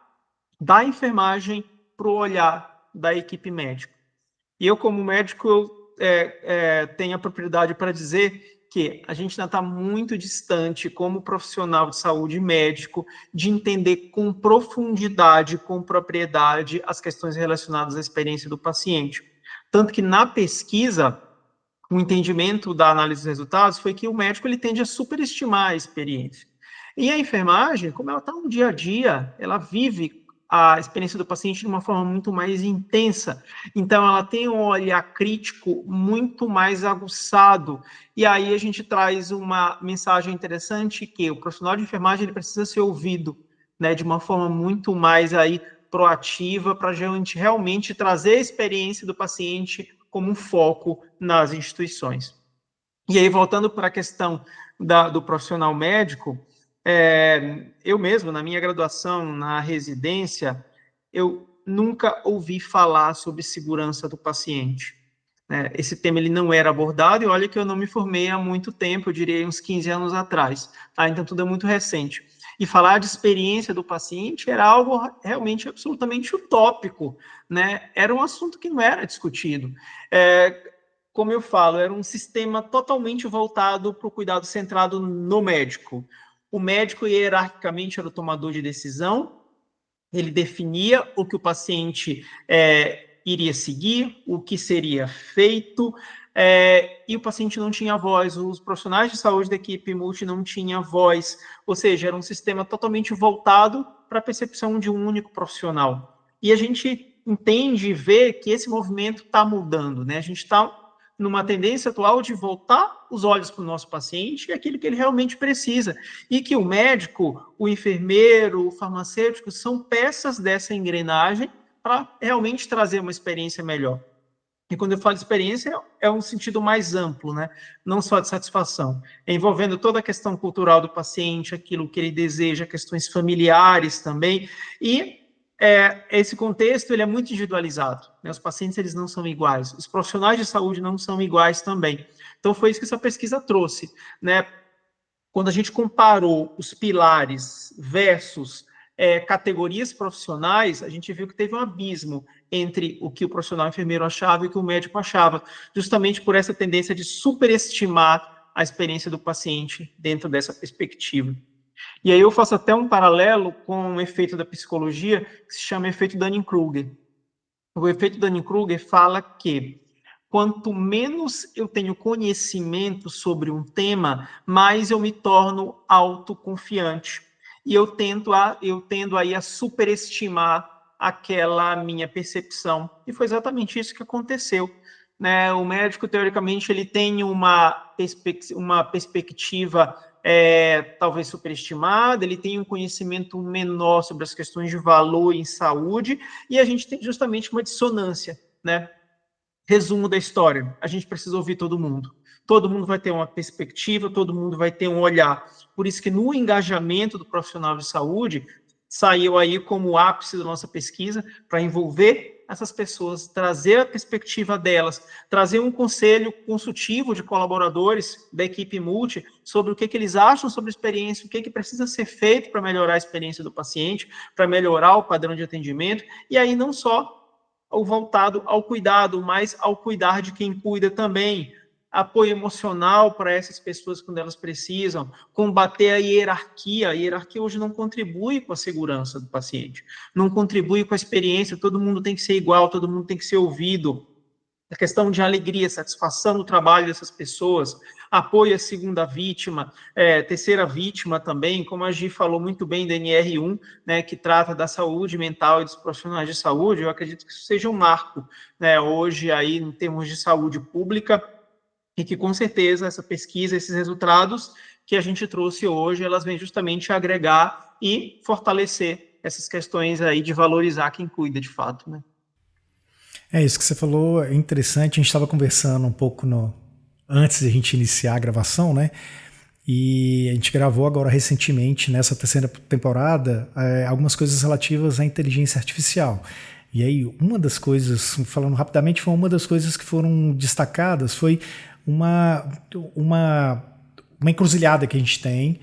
da enfermagem para o olhar da equipe médica. E eu, como médico, tenho a propriedade para dizer que a gente ainda está muito distante, como profissional de saúde médico, de entender com profundidade, com propriedade, as questões relacionadas à experiência do paciente. Tanto que na pesquisa, o entendimento da análise dos resultados foi que o médico ele tende a superestimar a experiência. E a enfermagem, como ela está no dia a dia, ela vive a experiência do paciente de uma forma muito mais intensa. Então, ela tem um olhar crítico muito mais aguçado. E aí a gente traz uma mensagem interessante que o profissional de enfermagem ele precisa ser ouvido, né, de uma forma muito mais aí proativa para a gente realmente trazer a experiência do paciente como um foco nas instituições. E aí, voltando para a questão do profissional médico, eu mesmo, na minha graduação, na residência, eu nunca ouvi falar sobre segurança do paciente. Esse tema ele não era abordado, e olha que eu não me formei há muito tempo, eu diria uns 15 anos atrás, tá? Então tudo é muito recente. E falar de experiência do paciente era algo realmente absolutamente utópico, né? Era um assunto que não era discutido. Como eu falo, era um sistema totalmente voltado para o cuidado centrado no médico. O médico, hierarquicamente, era o tomador de decisão, ele definia o que o paciente iria seguir, o que seria feito, e o paciente não tinha voz, os profissionais de saúde da equipe multi não tinham voz, ou seja, era um sistema totalmente voltado para a percepção de um único profissional. E a gente entende e vê que esse movimento está mudando, né? A gente está numa tendência atual de voltar os olhos para o nosso paciente e aquilo que ele realmente precisa. E que o médico, o enfermeiro, o farmacêutico são peças dessa engrenagem para realmente trazer uma experiência melhor. E quando eu falo experiência, é um sentido mais amplo, né? Não só de satisfação. Envolvendo toda a questão cultural do paciente, aquilo que ele deseja, questões familiares também. E esse contexto ele é muito individualizado, né? Os pacientes eles não são iguais, os profissionais de saúde não são iguais também. Então foi isso que essa pesquisa trouxe, né? Quando a gente comparou os pilares versus categorias profissionais, a gente viu que teve um abismo entre o que o profissional enfermeiro achava e o que o médico achava, justamente por essa tendência de superestimar a experiência do paciente dentro dessa perspectiva. E aí eu faço até um paralelo com um efeito da psicologia que se chama efeito Dunning-Kruger. O efeito Dunning-Kruger fala que quanto menos eu tenho conhecimento sobre um tema, mais eu me torno autoconfiante. E eu tendo aí a superestimar aquela minha percepção. E foi exatamente isso que aconteceu. Né? O médico, teoricamente, ele tem uma perspectiva talvez superestimada, ele tem um conhecimento menor sobre as questões de valor em saúde, e a gente tem justamente uma dissonância, né? Resumo da história, a gente precisa ouvir todo mundo vai ter uma perspectiva, todo mundo vai ter um olhar, por isso que no engajamento do profissional de saúde, saiu aí como ápice da nossa pesquisa, para envolver essas pessoas, trazer a perspectiva delas, trazer um conselho consultivo de colaboradores da equipe multi sobre o que eles acham sobre a experiência, o que precisa ser feito para melhorar a experiência do paciente, para melhorar o padrão de atendimento, e aí não só o voltado ao cuidado, mas ao cuidar de quem cuida também, apoio emocional para essas pessoas quando elas precisam, combater a hierarquia. A hierarquia hoje não contribui com a segurança do paciente, não contribui com a experiência, todo mundo tem que ser igual, todo mundo tem que ser ouvido. A questão de alegria, satisfação do trabalho dessas pessoas, apoio à segunda vítima, terceira vítima também, como a Gi falou muito bem da NR1, né, que trata da saúde mental e dos profissionais de saúde. Eu acredito que isso seja um marco, né, hoje aí em termos de saúde pública, e que com certeza essa pesquisa, esses resultados que a gente trouxe hoje, elas vêm justamente agregar e fortalecer essas questões aí de valorizar quem cuida de fato, né? Isso que você falou é interessante. A gente estava conversando um pouco antes de a gente iniciar a gravação, né? E a gente gravou agora recentemente, nessa terceira temporada, algumas coisas relativas à inteligência artificial. E aí, uma das coisas, falando rapidamente, foi uma das coisas que foram destacadas, foi uma encruzilhada que a gente tem,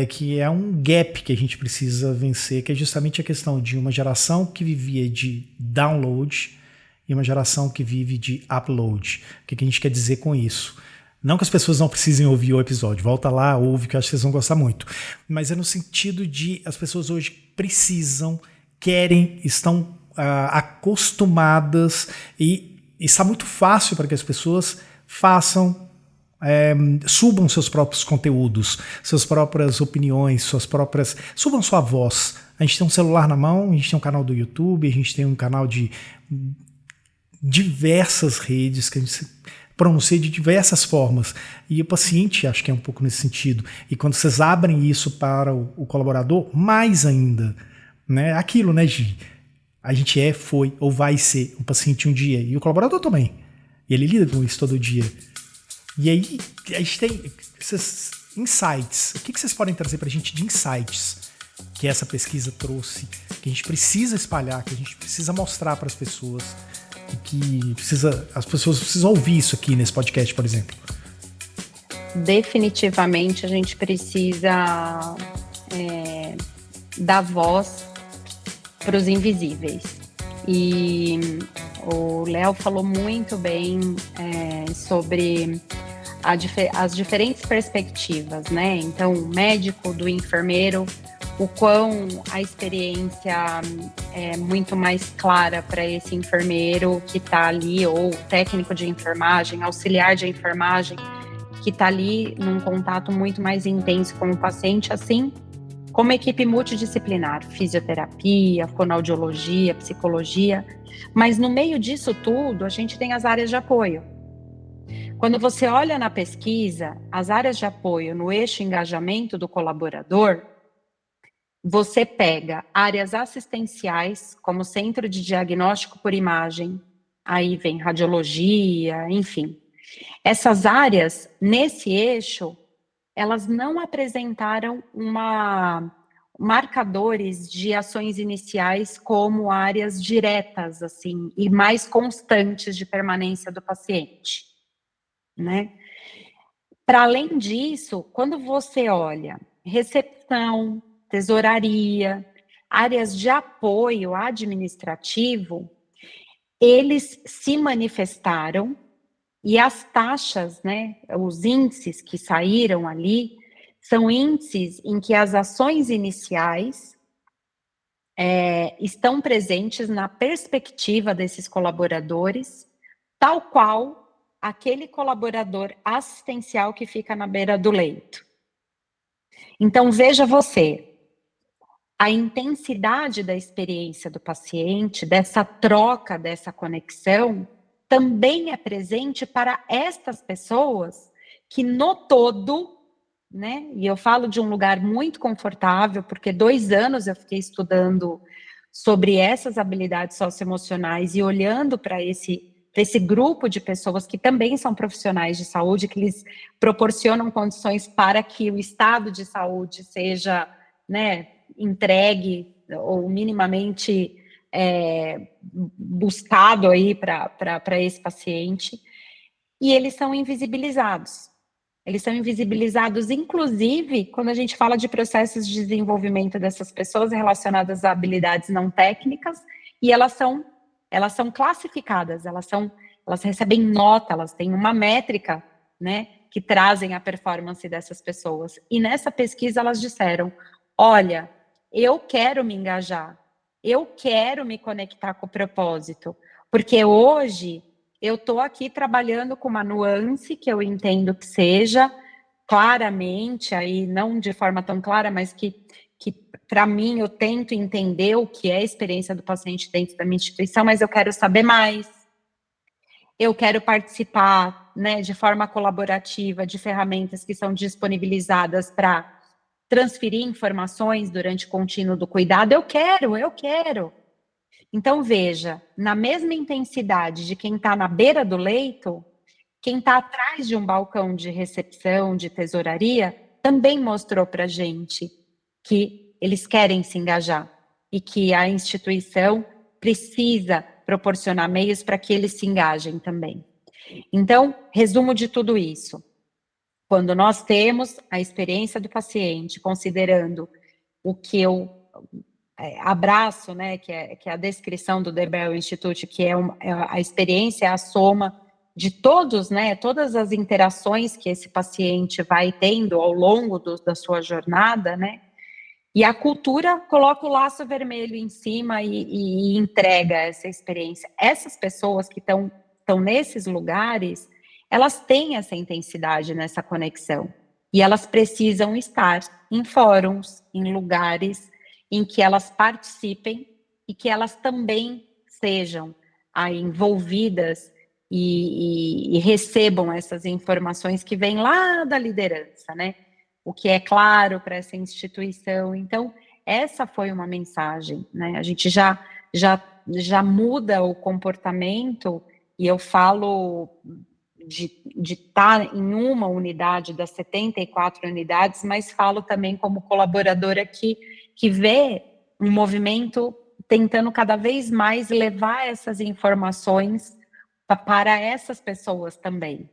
que é um gap que a gente precisa vencer, que é justamente a questão de uma geração que vivia de download e uma geração que vive de upload. O que a gente quer dizer com isso? Não que as pessoas não precisem ouvir o episódio, volta lá, ouve, que eu acho que vocês vão gostar muito. Mas é no sentido de as pessoas hoje precisam, querem, estão acostumadas, e está muito fácil para que as pessoas façam, subam seus próprios conteúdos, suas próprias opiniões, subam sua voz. A gente tem um celular na mão, a gente tem um canal do YouTube, a gente tem um canal de diversas redes que a gente pronuncia de diversas formas, e o paciente acho que é um pouco nesse sentido. E quando vocês abrem isso para o colaborador, mais ainda, né? Aquilo, né, Gi? A gente foi ou vai ser um paciente um dia, e o colaborador também, e ele lida com isso todo dia. E aí a gente tem esses insights. O que vocês podem trazer para a gente de insights que essa pesquisa trouxe, que a gente precisa espalhar, que a gente precisa mostrar para as pessoas, que as pessoas precisam ouvir isso aqui nesse podcast, por exemplo? Definitivamente a gente precisa dar voz para os invisíveis. E o Léo falou muito bem sobre as diferentes perspectivas, né? Então, o médico, do enfermeiro, o quão a experiência é muito mais clara para esse enfermeiro que está ali, ou técnico de enfermagem, auxiliar de enfermagem, que está ali num contato muito mais intenso com o paciente, assim como equipe multidisciplinar, fisioterapia, fonoaudiologia, psicologia. Mas no meio disso tudo, a gente tem as áreas de apoio. Quando você olha na pesquisa, as áreas de apoio no eixo engajamento do colaborador, você pega áreas assistenciais, como centro de diagnóstico por imagem, aí vem radiologia, enfim. Essas áreas, nesse eixo, elas não apresentaram marcadores de ações iniciais como áreas diretas, assim, e mais constantes de permanência do paciente, né? Para além disso, quando você olha recepção, tesouraria, áreas de apoio administrativo, eles se manifestaram, e as taxas, né, os índices que saíram ali, são índices em que as ações iniciais estão presentes na perspectiva desses colaboradores, tal qual aquele colaborador assistencial que fica na beira do leito. Então, veja você, a intensidade da experiência do paciente, dessa troca, dessa conexão, também é presente para estas pessoas que no todo, né, e eu falo de um lugar muito confortável, porque 2 anos eu fiquei estudando sobre essas habilidades socioemocionais e olhando para esse grupo de pessoas que também são profissionais de saúde, que eles proporcionam condições para que o estado de saúde seja, né, entregue ou minimamente buscado aí para esse paciente, e eles são invisibilizados. Eles são invisibilizados, inclusive, quando a gente fala de processos de desenvolvimento dessas pessoas relacionadas a habilidades não técnicas, e elas são classificadas, elas recebem nota, elas têm uma métrica, né, que trazem a performance dessas pessoas. E nessa pesquisa elas disseram, olha, eu quero me engajar, eu quero me conectar com o propósito, porque hoje eu estou aqui trabalhando com uma nuance que eu entendo que seja claramente, aí não de forma tão clara, mas que para mim eu tento entender o que é a experiência do paciente dentro da minha instituição, mas eu quero saber mais. Eu quero participar, né, de forma colaborativa de ferramentas que são disponibilizadas para transferir informações durante o contínuo do cuidado. Eu quero. Então, veja, na mesma intensidade de quem está na beira do leito, quem está atrás de um balcão de recepção, de tesouraria, também mostrou para a gente que eles querem se engajar e que a instituição precisa proporcionar meios para que eles se engajem também. Então, resumo de tudo isso. Quando nós temos a experiência do paciente, considerando o que eu abraço, né, que é a descrição do The Bell Institute, que a experiência é a soma de todos, né, todas as interações que esse paciente vai tendo ao longo da sua jornada, né, e a cultura coloca o laço vermelho em cima e entrega essa experiência. Essas pessoas que estão nesses lugares, elas têm essa intensidade nessa conexão, e elas precisam estar em fóruns, em lugares em que elas participem e que elas também sejam aí envolvidas e recebam essas informações que vêm lá da liderança, né? O que é claro para essa instituição. Então, essa foi uma mensagem, né? A gente já muda o comportamento, e eu falo de estar em uma unidade das 74 unidades, mas falo também como colaboradora que vê um movimento tentando cada vez mais levar essas informações para essas pessoas também,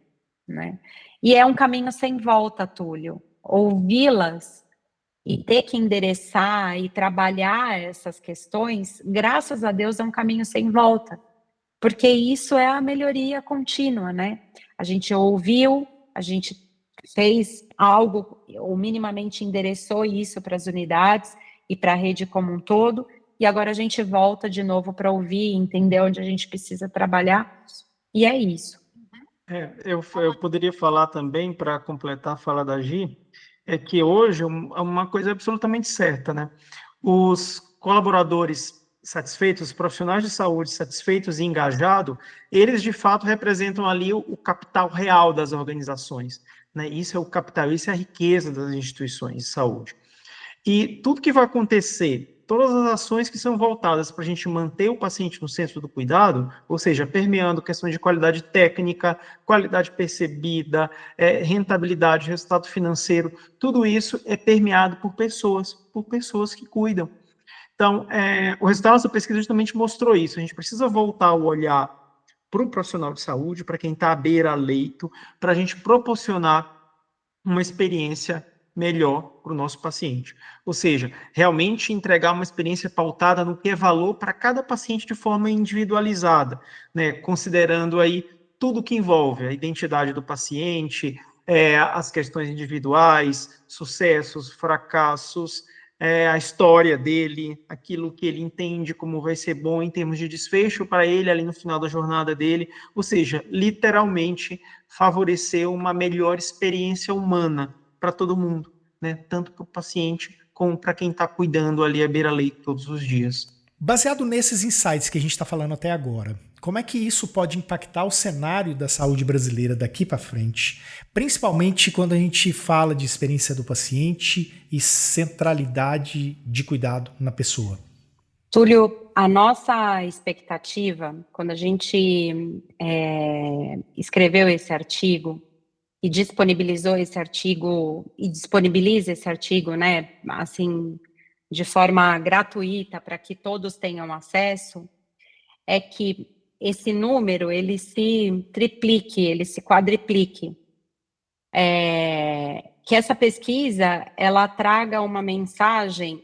né? E é um caminho sem volta, Túlio. Ouvi-las e ter que endereçar e trabalhar essas questões, graças a Deus, é um caminho sem volta, porque isso é a melhoria contínua, né? A gente ouviu, a gente fez algo, ou minimamente endereçou isso para as unidades e para a rede como um todo, e agora a gente volta de novo para ouvir e entender onde a gente precisa trabalhar, e é isso. Eu poderia falar também, para completar a fala da Gi, é que hoje uma coisa é absolutamente certa, né? Os colaboradores satisfeitos, os profissionais de saúde satisfeitos e engajados, eles de fato representam ali o capital real das organizações, né? Isso é o capital, isso é a riqueza das instituições de saúde. E tudo que vai acontecer, todas as ações que são voltadas para a gente manter o paciente no centro do cuidado, ou seja, permeando questões de qualidade técnica, qualidade percebida, rentabilidade, resultado financeiro, tudo isso é permeado por pessoas que cuidam. Então, o resultado da pesquisa justamente mostrou isso. A gente precisa voltar o olhar para o profissional de saúde, para quem está à beira-leito, para a gente proporcionar uma experiência melhor para o nosso paciente. Ou seja, realmente entregar uma experiência pautada no que é valor para cada paciente de forma individualizada, né? Considerando aí tudo que envolve a identidade do paciente, as questões individuais, sucessos, fracassos, a história dele, aquilo que ele entende como vai ser bom em termos de desfecho para ele ali no final da jornada dele, ou seja, literalmente favorecer uma melhor experiência humana para todo mundo, né? Tanto para o paciente como para quem está cuidando ali à beira-leito todos os dias. Baseado nesses insights que a gente está falando até agora, como é que isso pode impactar o cenário da saúde brasileira daqui para frente, principalmente quando a gente fala de experiência do paciente e centralidade de cuidado na pessoa? Túlio, a nossa expectativa, quando a gente escreveu esse artigo e disponibilizou esse artigo, e disponibiliza esse artigo, né, assim, de forma gratuita para que todos tenham acesso, é que esse número ele se triplique, ele se quadriplique. Que essa pesquisa ela traga uma mensagem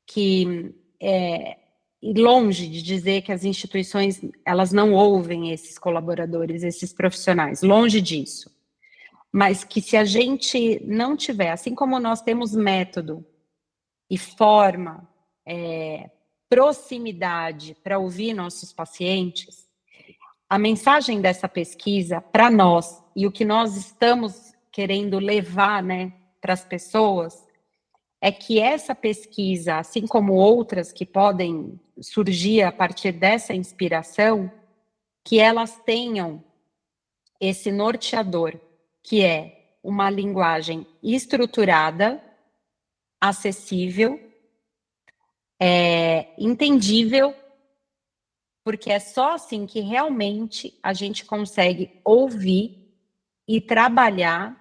que longe de dizer que as instituições elas não ouvem esses colaboradores, esses profissionais, longe disso. Mas que se a gente não tiver, assim como nós temos método e forma, proximidade para ouvir nossos pacientes, a mensagem dessa pesquisa para nós e o que nós estamos querendo levar, né, para as pessoas é que essa pesquisa, assim como outras que podem surgir a partir dessa inspiração, que elas tenham esse norteador, que é uma linguagem estruturada, acessível, entendível, porque é só assim que realmente a gente consegue ouvir e trabalhar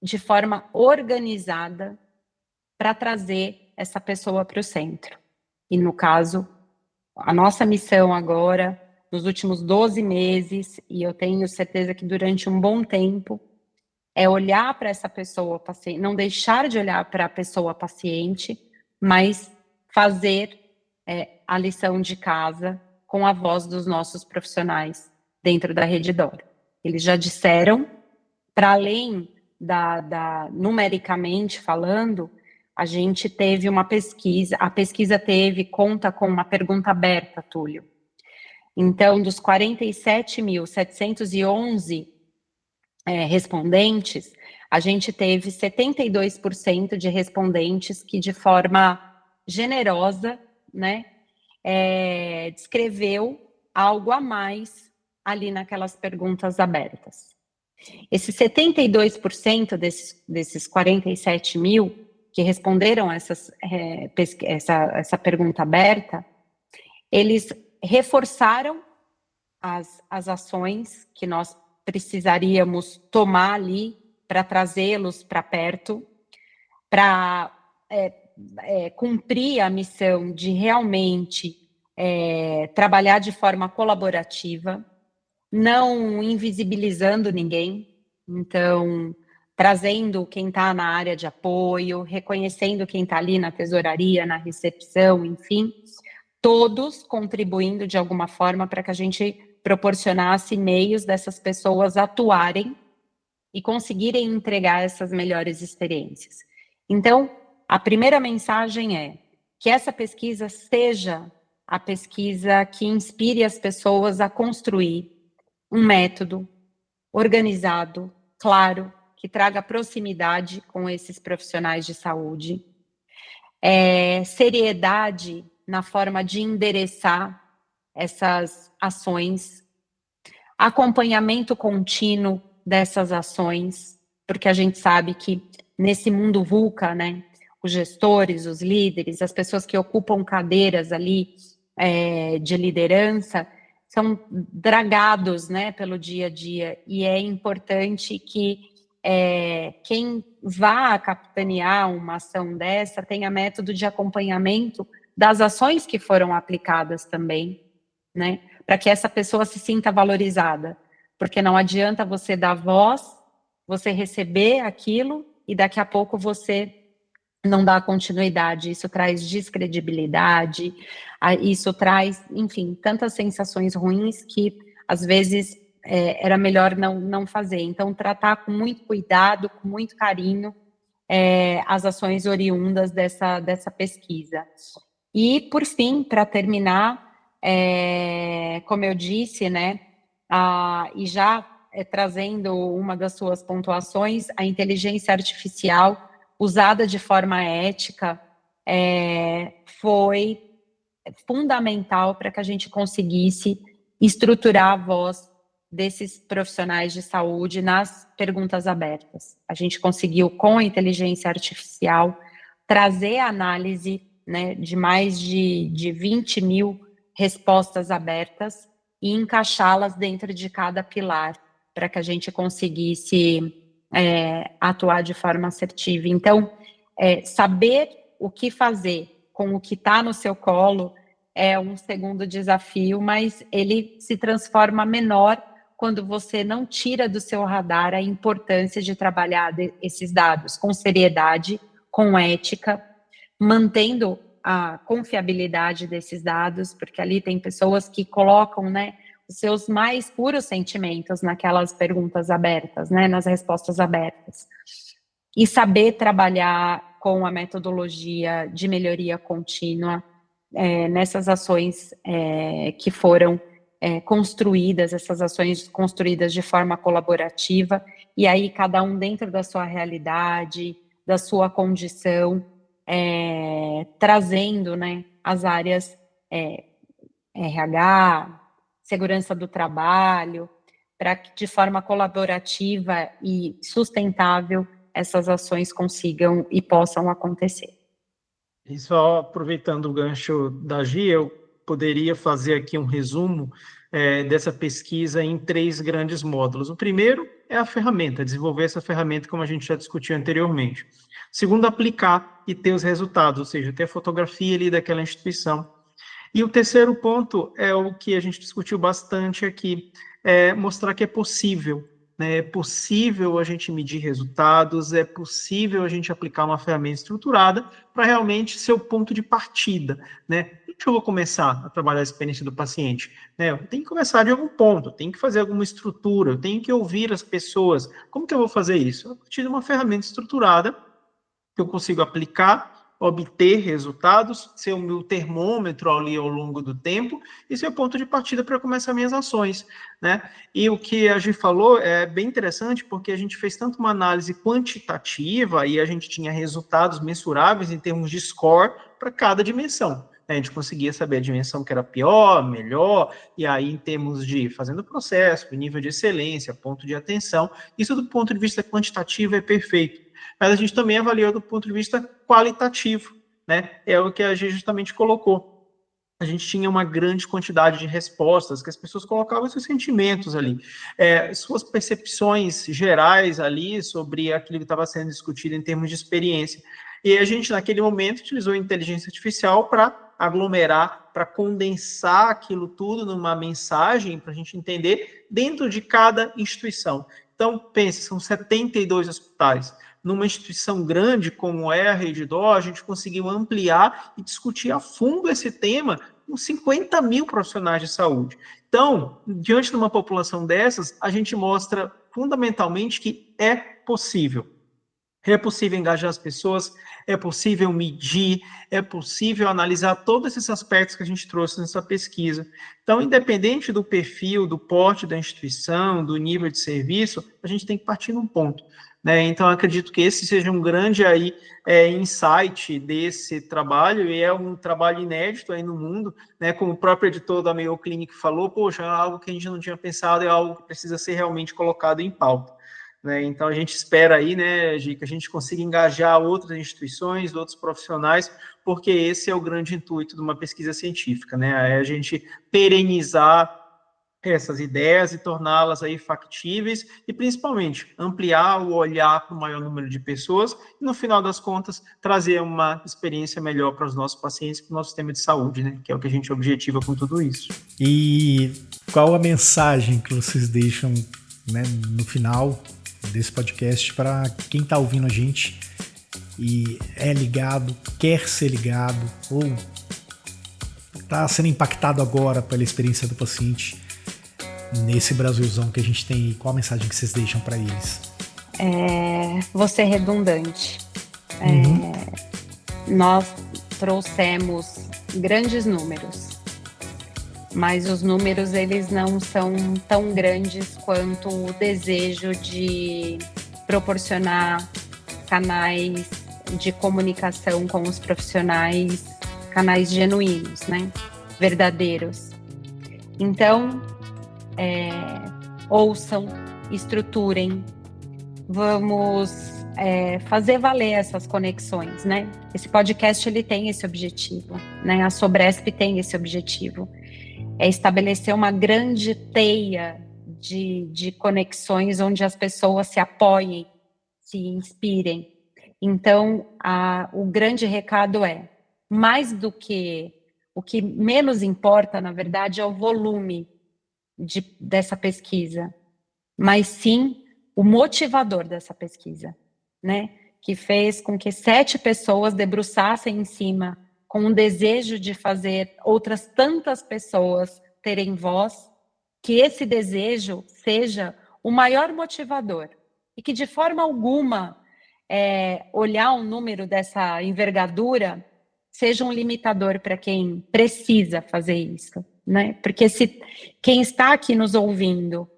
de forma organizada para trazer essa pessoa para o centro. E no caso, a nossa missão agora, nos últimos 12 meses, e eu tenho certeza que durante um bom tempo, é olhar para essa pessoa paciente, não deixar de olhar para a pessoa paciente, mas fazer a lição de casa com a voz dos nossos profissionais dentro da Rede D'Or. Eles já disseram, para além numericamente falando, a gente teve uma pesquisa, a pesquisa conta com uma pergunta aberta, Túlio. Então, dos 47.711 respondentes, a gente teve 72% de respondentes que, de forma generosa, né, descreveu algo a mais ali naquelas perguntas abertas. Esses 72% desses 47 mil que responderam essa pergunta aberta, eles reforçaram as ações que nós precisaríamos tomar ali para trazê-los para perto, para cumprir a missão de realmente trabalhar de forma colaborativa, não invisibilizando ninguém, então trazendo quem está na área de apoio, reconhecendo quem está ali na tesouraria, na recepção, enfim, todos contribuindo de alguma forma para que a gente proporcionasse meios dessas pessoas atuarem e conseguirem entregar essas melhores experiências. Então, a primeira mensagem é que essa pesquisa seja a pesquisa que inspire as pessoas a construir um método organizado, claro, que traga proximidade com esses profissionais de saúde, seriedade na forma de endereçar essas ações, acompanhamento contínuo dessas ações, porque a gente sabe que nesse mundo VUCA, né, os gestores, os líderes, as pessoas que ocupam cadeiras ali de liderança, são dragados, né, pelo dia a dia, e é importante que quem vá capitanear uma ação dessa tenha método de acompanhamento das ações que foram aplicadas também, né, para que essa pessoa se sinta valorizada, porque não adianta você dar voz, você receber aquilo e daqui a pouco você não dá continuidade, isso traz descredibilidade, isso traz, enfim, tantas sensações ruins que, às vezes, era melhor não fazer. Então, tratar com muito cuidado, com muito carinho, as ações oriundas dessa pesquisa. E, por fim, para terminar, como eu disse, né, e já trazendo uma das suas pontuações, a inteligência artificial usada de forma ética, foi fundamental para que a gente conseguisse estruturar a voz desses profissionais de saúde nas perguntas abertas. A gente conseguiu, com a inteligência artificial, trazer a análise, né, de mais de 20 mil respostas abertas e encaixá-las dentro de cada pilar, para que a gente conseguisse atuar de forma assertiva. Então, saber o que fazer com o que está no seu colo é um segundo desafio, mas ele se transforma menor quando você não tira do seu radar a importância de trabalhar esses dados com seriedade, com ética, mantendo a confiabilidade desses dados, porque ali tem pessoas que colocam, né, os seus mais puros sentimentos naquelas perguntas abertas, né, nas respostas abertas. E saber trabalhar com a metodologia de melhoria contínua nessas ações que foram construídas, essas ações construídas de forma colaborativa, e aí cada um dentro da sua realidade, da sua condição, trazendo, né, as áreas RH, segurança do trabalho, para que de forma colaborativa e sustentável essas ações consigam e possam acontecer. E só aproveitando o gancho da Gia, eu poderia fazer aqui um resumo dessa pesquisa em 3 grandes módulos. O primeiro é a ferramenta, desenvolver essa ferramenta como a gente já discutiu anteriormente. O segundo, aplicar e ter os resultados, ou seja, ter a fotografia ali daquela instituição. E o terceiro ponto é o que a gente discutiu bastante aqui, mostrar que é possível, né? É possível a gente medir resultados, é possível a gente aplicar uma ferramenta estruturada para realmente ser o ponto de partida, né? Onde eu vou começar a trabalhar a experiência do paciente? Né? Eu tenho que começar de algum ponto, eu tenho que fazer alguma estrutura, eu tenho que ouvir as pessoas. Como que eu vou fazer isso? A partir de uma ferramenta estruturada que eu consigo aplicar, obter resultados, ser o meu termômetro ali ao longo do tempo e ser o ponto de partida para começar minhas ações, né? E o que a Gi falou é bem interessante porque a gente fez tanto uma análise quantitativa e a gente tinha resultados mensuráveis em termos de score para cada dimensão. A gente conseguia saber a dimensão que era pior, melhor, e aí em termos de fazendo o processo, nível de excelência, ponto de atenção, isso do ponto de vista quantitativo é perfeito. Mas a gente também avaliou do ponto de vista qualitativo, né? É o que a gente justamente colocou. A gente tinha uma grande quantidade de respostas que as pessoas colocavam seus sentimentos ali, suas percepções gerais ali sobre aquilo que estava sendo discutido em termos de experiência. E a gente, naquele momento, utilizou a inteligência artificial para aglomerar, para condensar aquilo tudo numa mensagem, para a gente entender dentro de cada instituição. Então, pense, são 72 hospitais. Numa instituição grande como é a Rede D'Or, a gente conseguiu ampliar e discutir a fundo esse tema com 50 mil profissionais de saúde. Então, diante de uma população dessas, a gente mostra fundamentalmente que é possível. É possível engajar as pessoas, é possível medir, é possível analisar todos esses aspectos que a gente trouxe nessa pesquisa. Então, independente do perfil, do porte da instituição, do nível de serviço, a gente tem que partir num ponto, né? Então, acredito que esse seja um grande aí, insight desse trabalho, e é um trabalho inédito aí no mundo, né? Como o próprio editor da Mayo Clinic falou, poxa, é algo que a gente não tinha pensado, é algo que precisa ser realmente colocado em pauta. Né? Então, a gente espera aí, né, Gi, que a gente consiga engajar outras instituições, outros profissionais, porque esse é o grande intuito de uma pesquisa científica, né? É a gente perenizar essas ideias e torná-las aí factíveis e, principalmente, ampliar o olhar para o maior número de pessoas e, no final das contas, trazer uma experiência melhor para os nossos pacientes, para o nosso sistema de saúde, né? Que é o que a gente objetiva com tudo isso. E qual a mensagem que vocês deixam, né, no final desse podcast para quem está ouvindo a gente e é ligado, quer ser ligado ou está sendo impactado agora pela experiência do paciente nesse Brasilzão que a gente tem? Qual a mensagem que vocês deixam para eles? Vou ser redundante. Nós trouxemos grandes números, mas os números eles não são tão grandes quanto o desejo de proporcionar canais de comunicação com os profissionais, canais genuínos, né? Verdadeiros. Então, ouçam, estruturem, vamos fazer valer essas conexões, né? Esse podcast ele tem esse objetivo, né? A Sobresp tem esse objetivo. É estabelecer uma grande teia de conexões onde as pessoas se apoiem, se inspirem Então, o grande recado é, mais do que o que menos importa, na verdade, é o volume dessa pesquisa, mas sim o motivador dessa pesquisa, né? Que fez com que 7 pessoas debruçassem em cima com um desejo de fazer outras tantas pessoas terem voz, que esse desejo seja o maior motivador e que de forma alguma olhar um número dessa envergadura seja um limitador para quem precisa fazer isso, né? Porque se quem está aqui nos ouvindo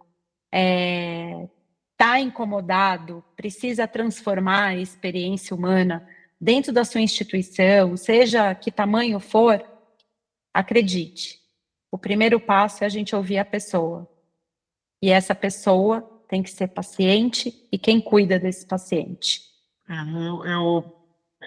está incomodado, precisa transformar a experiência humana dentro da sua instituição, seja que tamanho for, acredite, o primeiro passo é a gente ouvir a pessoa. E essa pessoa tem que ser paciente e quem cuida desse paciente. Eu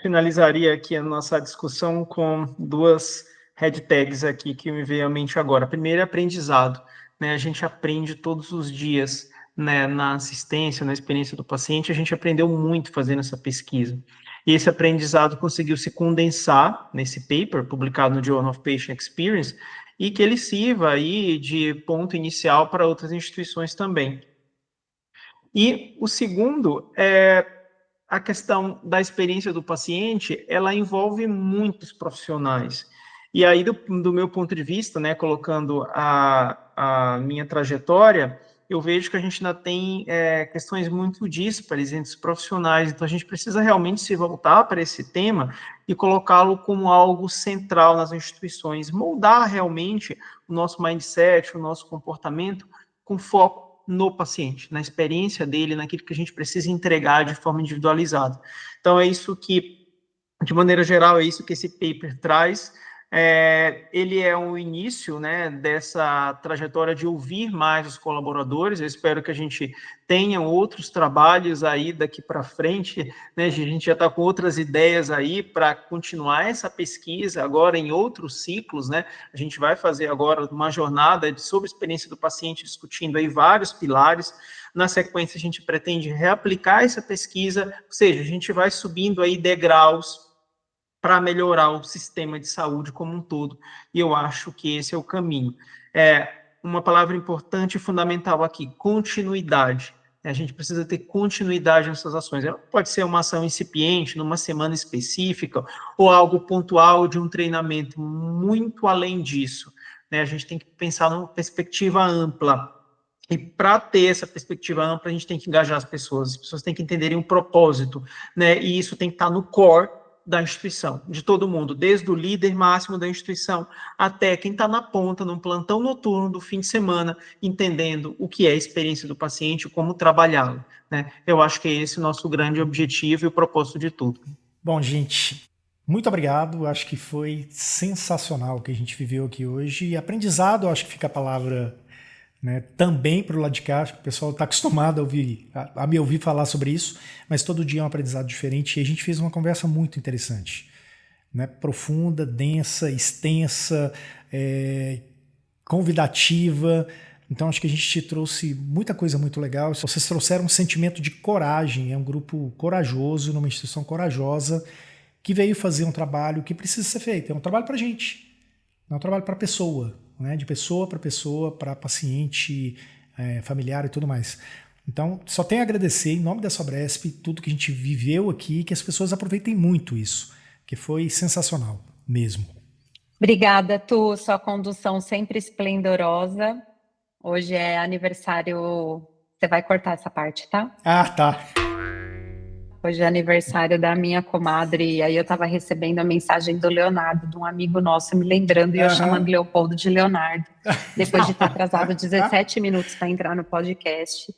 finalizaria aqui a nossa discussão com 2 headtags aqui que me veio à mente agora. A primeira é aprendizado, né? A gente aprende todos os dias, né, na assistência, na experiência do paciente, a gente aprendeu muito fazendo essa pesquisa. E esse aprendizado conseguiu se condensar nesse paper publicado no Journal of Patient Experience e que ele sirva aí de ponto inicial para outras instituições também. E o segundo é a questão da experiência do paciente, ela envolve muitos profissionais. E aí, do meu ponto de vista, né, colocando a minha trajetória, eu vejo que a gente ainda tem questões muito díspares entre os profissionais, então a gente precisa realmente se voltar para esse tema e colocá-lo como algo central nas instituições, moldar realmente o nosso mindset, o nosso comportamento com foco no paciente, na experiência dele, naquilo que a gente precisa entregar de forma individualizada. Então, é isso que, de maneira geral, é isso que esse paper traz. Ele é o início, né, dessa trajetória de ouvir mais os colaboradores. Eu espero que a gente tenha outros trabalhos aí daqui para frente, né? A gente já está com outras ideias aí para continuar essa pesquisa agora em outros ciclos, né? A gente vai fazer agora uma jornada sobre a experiência do paciente, discutindo aí vários pilares. Na sequência, a gente pretende reaplicar essa pesquisa, ou seja, a gente vai subindo aí degraus para melhorar o sistema de saúde como um todo, e eu acho que esse é o caminho. Uma palavra importante e fundamental aqui, continuidade. A gente precisa ter continuidade nessas ações. Pode ser uma ação incipiente, numa semana específica, ou algo pontual de um treinamento. Muito além disso, né? A gente tem que pensar numa perspectiva ampla. E para ter essa perspectiva ampla, a gente tem que engajar as pessoas têm que entenderem o propósito, né? E isso tem que estar no core da instituição, de todo mundo, desde o líder máximo da instituição até quem está na ponta, num plantão noturno do fim de semana, entendendo o que é a experiência do paciente, como trabalhá-lo, né? Eu acho que é esse o nosso grande objetivo e o propósito de tudo. Bom, gente, muito obrigado. Acho que foi sensacional o que a gente viveu aqui hoje. E aprendizado, acho que fica a palavra, né, também para o lado de cá. Acho que o pessoal está acostumado a me ouvir falar sobre isso, mas todo dia é um aprendizado diferente e a gente fez uma conversa muito interessante, né, profunda, densa, extensa, convidativa. Então acho que a gente te trouxe muita coisa muito legal. Vocês trouxeram um sentimento de coragem, é um grupo corajoso, numa instituição corajosa, que veio fazer um trabalho que precisa ser feito. É um trabalho para a gente, não é um trabalho para a pessoa, né? De pessoa, para paciente, familiar e tudo mais. Então, só tenho a agradecer em nome da Sobresp tudo que a gente viveu aqui, que as pessoas aproveitem muito isso, que foi sensacional mesmo. Obrigada, Tu, sua condução sempre esplendorosa. Hoje é aniversário, você vai cortar essa parte, tá? Ah, tá. Hoje é aniversário da minha comadre, e aí eu estava recebendo a mensagem do Leonardo, de um amigo nosso, me lembrando, e eu chamando Leopoldo de Leonardo, depois de ter atrasado 17 minutos para entrar no podcast,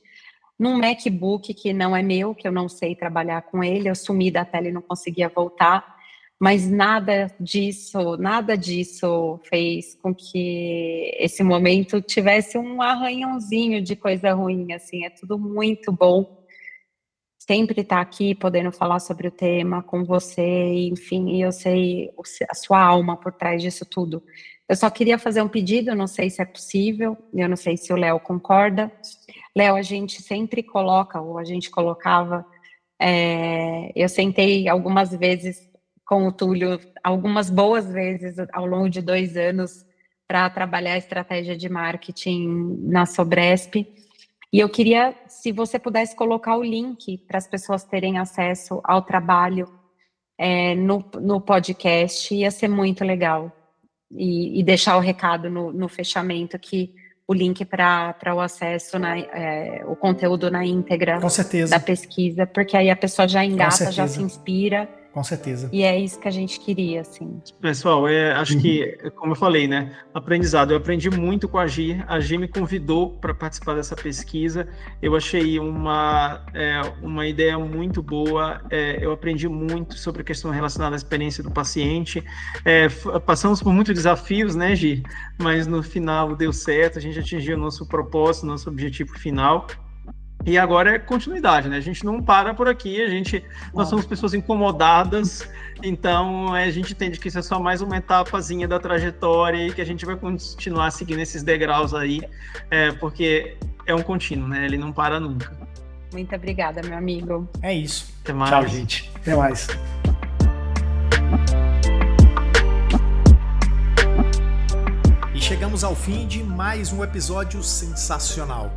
num MacBook que não é meu, que eu não sei trabalhar com ele, eu sumi da tela e não conseguia voltar, mas nada disso fez com que esse momento tivesse um arranhãozinho de coisa ruim, assim, é tudo muito bom. Sempre estar aqui podendo falar sobre o tema com você, enfim, e eu sei a sua alma por trás disso tudo. Eu só queria fazer um pedido, não sei se é possível, eu não sei se o Léo concorda. Léo, a gente sempre coloca, ou a gente colocava, Eu sentei algumas vezes com o Túlio, algumas boas vezes ao longo de 2 anos, para trabalhar a estratégia de marketing na Sobresp. E eu queria, se você pudesse colocar o link para as pessoas terem acesso ao trabalho no podcast, ia ser muito legal. E deixar o recado no fechamento, que o link para o acesso, o conteúdo na íntegra da pesquisa, porque aí a pessoa já engata, já se inspira. Com certeza. E é isso que a gente queria, assim. Pessoal, acho que, como eu falei, né, aprendizado. Eu aprendi muito com a Gi me convidou para participar dessa pesquisa. Eu achei uma ideia muito boa. Eu aprendi muito sobre a questão relacionada à experiência do paciente. Passamos por muitos desafios, né, Gi? Mas no final deu certo, a gente atingiu o nosso propósito, nosso objetivo final. E agora é continuidade, né? A gente não para por aqui, nós somos pessoas incomodadas, então a gente entende que isso é só mais uma etapazinha da trajetória e que a gente vai continuar seguindo esses degraus aí, porque é um contínuo, né? Ele não para nunca. Muito obrigada, meu amigo. É isso. Até mais. Tchau, gente. Até mais. E chegamos ao fim de mais um episódio sensacional.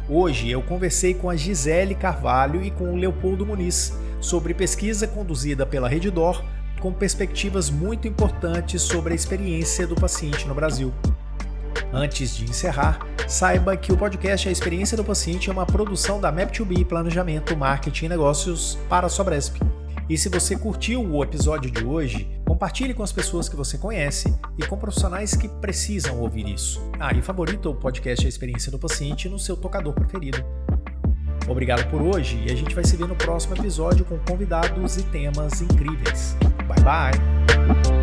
Hoje eu conversei com a Gisele Carvalho e com o Leopoldo Muniz sobre pesquisa conduzida pela Redditor com perspectivas muito importantes sobre a experiência do paciente no Brasil. Antes de encerrar, saiba que o podcast A Experiência do Paciente é uma produção da Map2B Planejamento, Marketing e Negócios para a Sobresp. E se você curtiu o episódio de hoje, compartilhe com as pessoas que você conhece e com profissionais que precisam ouvir isso. E favorita o podcast A Experiência do Paciente no seu tocador preferido. Obrigado por hoje e a gente vai se ver no próximo episódio com convidados e temas incríveis. Bye, bye!